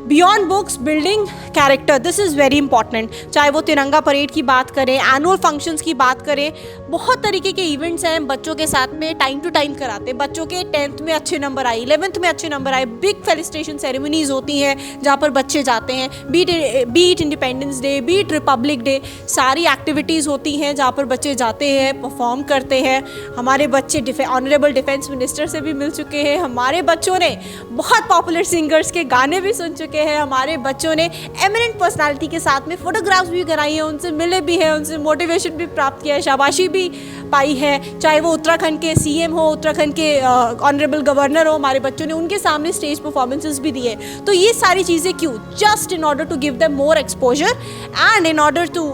beyond books building character, this is very important. चाहे वो तिरंगा परेड की बात करें, एनुअल फंक्शंस की बात करें, बहुत तरीके के इवेंट्स हैं बच्चों के साथ में टाइम टू टाइम कराते हैं। बच्चों के 10th में अच्छे नंबर आए, 11th में अच्छे नंबर आए, बिग फेलिसिटेशन सेरेमनीज होती हैं जहाँ पर बच्चे जाते हैं। Be it independence day, be it republic day, सारी एक्टिविटीज़ होती हैं जहाँ पर बच्चे जाते हैं, परफॉर्म करते हैं। हमारे बच्चे ऑनरेबल डिफेंस मिनिस्टर से भी मिल चुके हैं। हमारे बच्चों ने बहुत पॉपुलर सिंगर्स के गाने भी सुन चुके हैं। हमारे बच्चों ने एमिनेंट पर्सनालिटी के साथ में फोटोग्राफ्स भी कराई हैं, उनसे मिले भी हैं, उनसे मोटिवेशन भी प्राप्त किया है, शाबाशी भी पाई है। चाहे वो उत्तराखंड के CM हो, उत्तराखंड के ऑनरेबल गवर्नर हो, हमारे बच्चों ने उनके सामने स्टेज परफॉर्मेंसेस भी दिए। तो ये सारी चीज़ें क्यों? Just in order to give them more exposure and in order to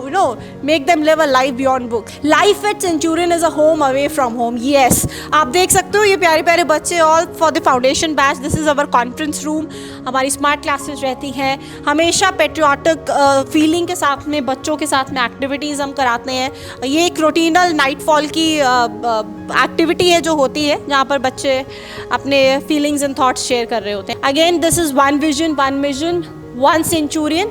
make them live a life beyond book. Life at Centurion is a home away from home. Yes, आप देख सकते हो ये प्यारे प्यारे बच्चे, all for the foundation batch. This is our conference room. हमारी smart classes रहती हैं, हमेशा पेट्रियाटिक फीलिंग के साथ में बच्चों के साथ में एक्टिविटीज़ हम कराते हैं। ये एक रोटीनल नाइटफॉल की एक्टिविटी है जो होती है जहाँ पर बच्चे अपने फीलिंग्स एंड थॉट्स शेयर कर रहे होते हैं। Again this is one vision, one mission, one centurion,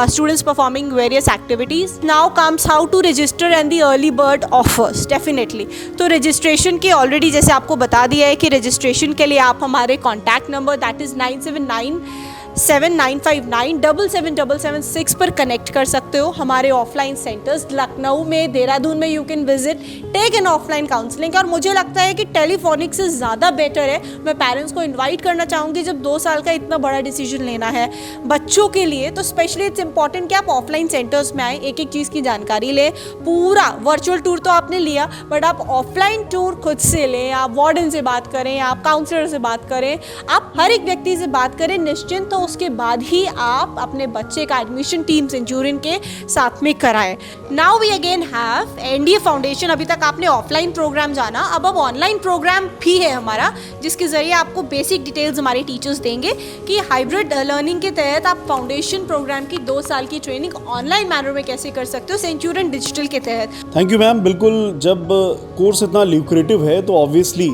students performing various activities. Now comes how to register and the early bird offers. Definitely, तो registration के already जैसे आपको बता दिया है कि registration के लिए आप हमारे contact number that is 979795977776 पर कनेक्ट कर सकते हो। हमारे ऑफलाइन सेंटर्स लखनऊ में, देहरादून में you can visit, take an offline counselling. और मुझे लगता है कि टेलीफोनिक से ज़्यादा बेटर है। मैं पेरेंट्स को इनवाइट करना चाहूँगी, जब 2 साल का इतना बड़ा डिसीजन लेना है बच्चों के लिए, तो स्पेशली इट्स इंपॉर्टेंट कि आप ऑफलाइन सेंटर्स में आए, एक एक चीज़ की जानकारी लें। पूरा वर्चुअल टूर तो आपने लिया, बट आप ऑफलाइन टूर खुद से लें। आप वार्डन से बात करें, आप काउंसलर से बात करें, आप हर एक व्यक्ति से बात करें निश्चिंत। तो उसके बाद ही आप अपने बच्चे का एडमिशन टीम सेंचुरियन के साथ में कराएं। Now we again have NDA foundation. अभी तक आपने ऑफलाइन प्रोग्राम जाना, अब ऑनलाइन प्रोग्राम भी है हमारा, जिसके ज़रिए आपको बेसिक डिटेल्स हमारे टीचर्स देंगे कि हाइब्रिड लर्निंग के तहत आप फाउंडेशन प्रोग्राम की 2 साल की ट्रेनिंग ऑनलाइन मैनर में कैसे कर सकते हो सेंचुरियन डिजिटल के तहत। Thank you ma'am. बिल्कुल, जब कोर्स इतना ल्यूक्रेटिव है तो ऑब्वियसली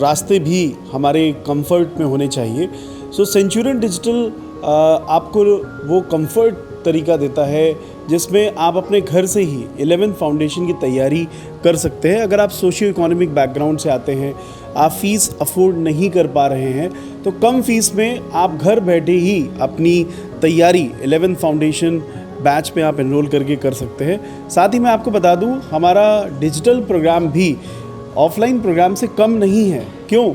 रास्ते भी हमारे कंफर्ट में होने चाहिए। सो सेंचुरियन डिजिटल आपको वो कंफर्ट तरीका देता है जिसमें आप अपने घर से ही 11th फाउंडेशन की तैयारी कर सकते हैं। अगर आप सोशियो इकोनॉमिक बैकग्राउंड से आते हैं, आप फ़ीस अफोर्ड नहीं कर पा रहे हैं, तो कम फीस में आप घर बैठे ही अपनी तैयारी 11th फाउंडेशन बैच में आप एनरोल करके कर सकते हैं। साथ ही मैं आपको बता दूं, हमारा डिजिटल प्रोग्राम भी ऑफलाइन प्रोग्राम से कम नहीं है। क्यों?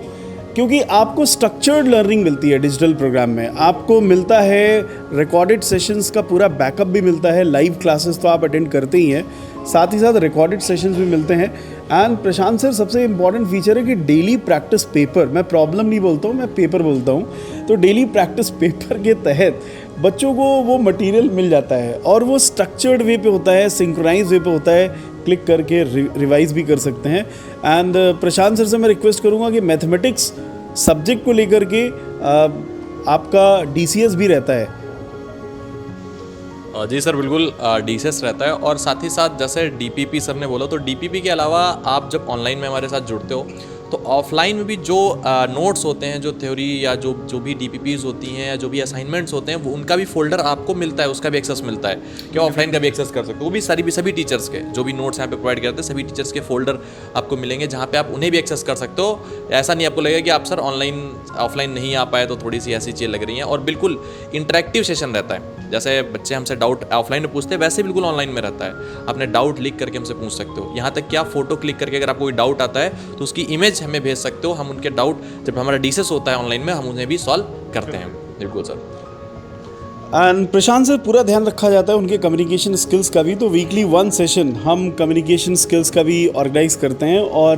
क्योंकि आपको स्ट्रक्चर्ड लर्निंग मिलती है डिजिटल प्रोग्राम में। आपको मिलता है रिकॉर्डेड सेशंस का पूरा बैकअप भी मिलता है। लाइव क्लासेस तो आप अटेंड करते ही हैं, साथ ही साथ रिकॉर्डेड सेशंस भी मिलते हैं। एंड प्रशांत सर, सबसे इम्पॉर्टेंट फीचर है कि डेली प्रैक्टिस पेपर, मैं प्रॉब्लम नहीं बोलता हूँ, मैं पेपर बोलता हूँ, तो डेली प्रैक्टिस पेपर के तहत बच्चों को वो मटेरियल मिल जाता है और वो स्ट्रक्चर्ड वे पे होता है, सिंक्रोनाइज वे पे होता है, क्लिक करके रिवाइज भी कर सकते हैं। एंड प्रशांत सर से मैं रिक्वेस्ट करूँगा कि मैथमेटिक्स सब्जेक्ट को लेकर के आपका DCS भी रहता है। जी सर, बिल्कुल DCS रहता है। और साथ ही साथ जैसे DPP सर ने बोला, तो DPP के अलावा आप जब ऑनलाइन में हमारे साथ जुड़ते हो तो ऑफलाइन में भी जो नोट्स होते हैं, जो थ्योरी या जो भी DPPs होती हैं या जो भी असाइनमेंट्स होते हैं, वो उनका भी फोल्डर आपको मिलता है, उसका भी एक्सेस मिलता है कि ऑफलाइन का भी एक्सेस कर सकते हो। वो भी सभी टीचर्स के जो भी नोट्स यहाँ पे प्रोवाइड करते हैं, सभी टीचर्स के फोल्डर आपको मिलेंगे जहाँ पे आप उन्हें भी एक्सेस कर सकते हो। ऐसा नहीं आपको लगेगा कि आप सर ऑफलाइन नहीं आ पाए तो थोड़ी सी ऐसी चीज़ें लग रही हैं। और बिल्कुल इंटरेक्टिव सेशन रहता है। जैसे बच्चे हमसे डाउट ऑफलाइन में पूछते हैं वैसे बिल्कुल ऑनलाइन में रहता है। अपने डाउट लिख करके हमसे पूछ सकते हो, यहाँ तक कि आप फोटो क्लिक करके अगर आपको कोई डाउट आता है तो उसकी इमेज हमें भेज सकते हो। हम उनके डाउट जब हमारा डिस्कस होता है ऑनलाइन में हम उन्हें भी सॉल्व करते हैं। बिल्कुल सर। एंड प्रशांत सर पूरा ध्यान रखा जाता है उनके कम्युनिकेशन स्किल्स का भी, तो वीकली 1 सेशन हम कम्युनिकेशन स्किल्स का भी ऑर्गेनाइज करते हैं। और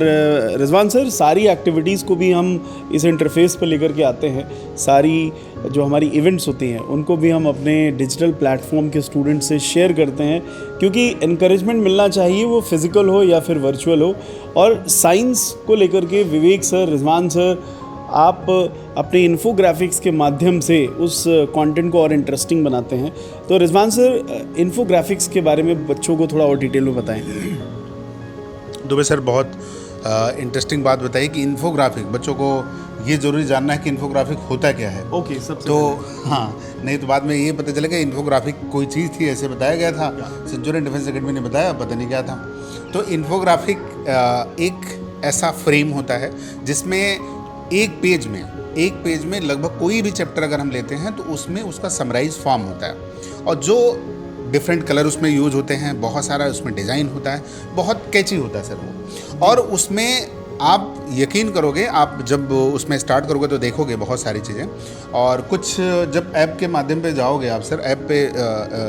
रिजवान सर सारी एक्टिविटीज़ को भी हम इस इंटरफेस पर लेकर के आते हैं। सारी जो हमारी इवेंट्स होती हैं उनको भी हम अपने डिजिटल प्लेटफॉर्म के स्टूडेंट से शेयर करते हैं, क्योंकि इनकरेजमेंट मिलना चाहिए, वो फिज़िकल हो या फिर वर्चुअल हो। और साइंस को लेकर के विवेक सर, रिजवान सर, आप अपने इन्फोग्राफिक्स के माध्यम से उस कंटेंट को और इंटरेस्टिंग बनाते हैं। तो रिजवान सर इन्फोग्राफिक्स के बारे में बच्चों को थोड़ा और डिटेल में बताएं। दुबे सर बहुत इंटरेस्टिंग बात बताई कि इन्फोग्राफिक, बच्चों को ये ज़रूरी जानना है कि इन्फोग्राफिक होता क्या है। ओके, सबसे तो हाँ, नहीं तो बाद में ये पता चलेगा इन्फोग्राफिक कोई चीज़ थी, ऐसे बताया गया था, सेंचुरियन डिफेंस एकेडमी ने बताया, पता नहीं क्या था। तो इन्फोग्राफिक एक ऐसा फ्रेम होता है जिसमें एक पेज में लगभग कोई भी चैप्टर अगर हम लेते हैं तो उसमें उसका समराइज फॉर्म होता है, और जो डिफरेंट कलर उसमें यूज होते हैं, बहुत सारा उसमें डिज़ाइन होता है, बहुत कैची होता है सर वो। और उसमें आप यकीन करोगे, आप जब उसमें स्टार्ट करोगे तो देखोगे बहुत सारी चीज़ें, और कुछ जब ऐप के माध्यम पे जाओगे आप सर, ऐप पे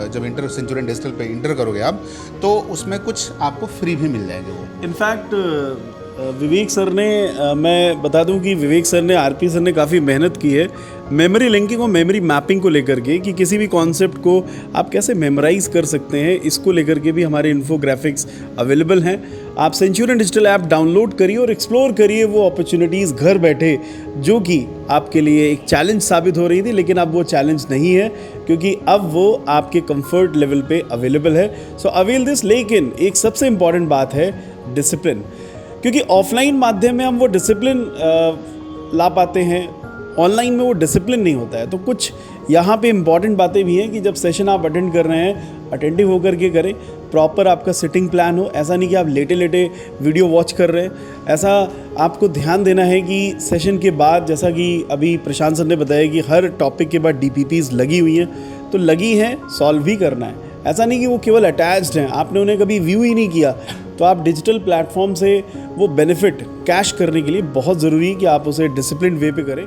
जब सेंचुरियन डिजिटल पे इंटर करोगे आप, तो उसमें कुछ आपको फ्री भी मिल जाएंगे वो। इनफैक्ट विवेक सर ने, मैं बता दूं कि विवेक सर ने, आरपी सर ने काफ़ी मेहनत की है मेमोरी लिंकिंग और मेमोरी मैपिंग को लेकर के, कि किसी भी कॉन्सेप्ट को आप कैसे मेमोराइज कर सकते हैं, इसको लेकर के भी हमारे इन्फोग्राफिक्स अवेलेबल हैं। आप सेंचुरियन डिजिटल ऐप डाउनलोड करिए और एक्सप्लोर करिए वो अपॉर्चुनिटीज़ घर बैठे, जो कि आपके लिए एक चैलेंज साबित हो रही थी, लेकिन अब वो चैलेंज नहीं है, क्योंकि अब वो आपके कंफर्ट लेवल पे अवेलेबल है। सो अवेल दिस। लेकिन एक सबसे इम्पॉर्टेंट बात है डिसिप्लिन, क्योंकि ऑफलाइन माध्यम में हम वो डिसिप्लिन ला पाते हैं, ऑनलाइन में वो डिसिप्लिन नहीं होता है। तो कुछ यहाँ पे इम्पॉर्टेंट बातें भी हैं कि जब सेशन आप अटेंड कर रहे हैं, अटेंटिव होकर के करें, प्रॉपर आपका सिटिंग प्लान हो। ऐसा नहीं कि आप लेटे लेटे वीडियो वॉच कर रहे हैं, ऐसा आपको ध्यान देना है कि सेशन के बाद, जैसा कि अभी प्रशांत सर ने बताया कि हर टॉपिक के बाद DPPs लगी हुई हैं, तो लगी हैं, सॉल्व भी करना है। ऐसा नहीं कि वो केवल अटैच्ड हैं, आपने उन्हें कभी व्यू ही नहीं किया, तो आप डिजिटल प्लेटफॉर्म से वो बेनिफिट कैश करने के लिए बहुत ज़रूरी है कि आप उसे डिसिप्लिन वे पे करें।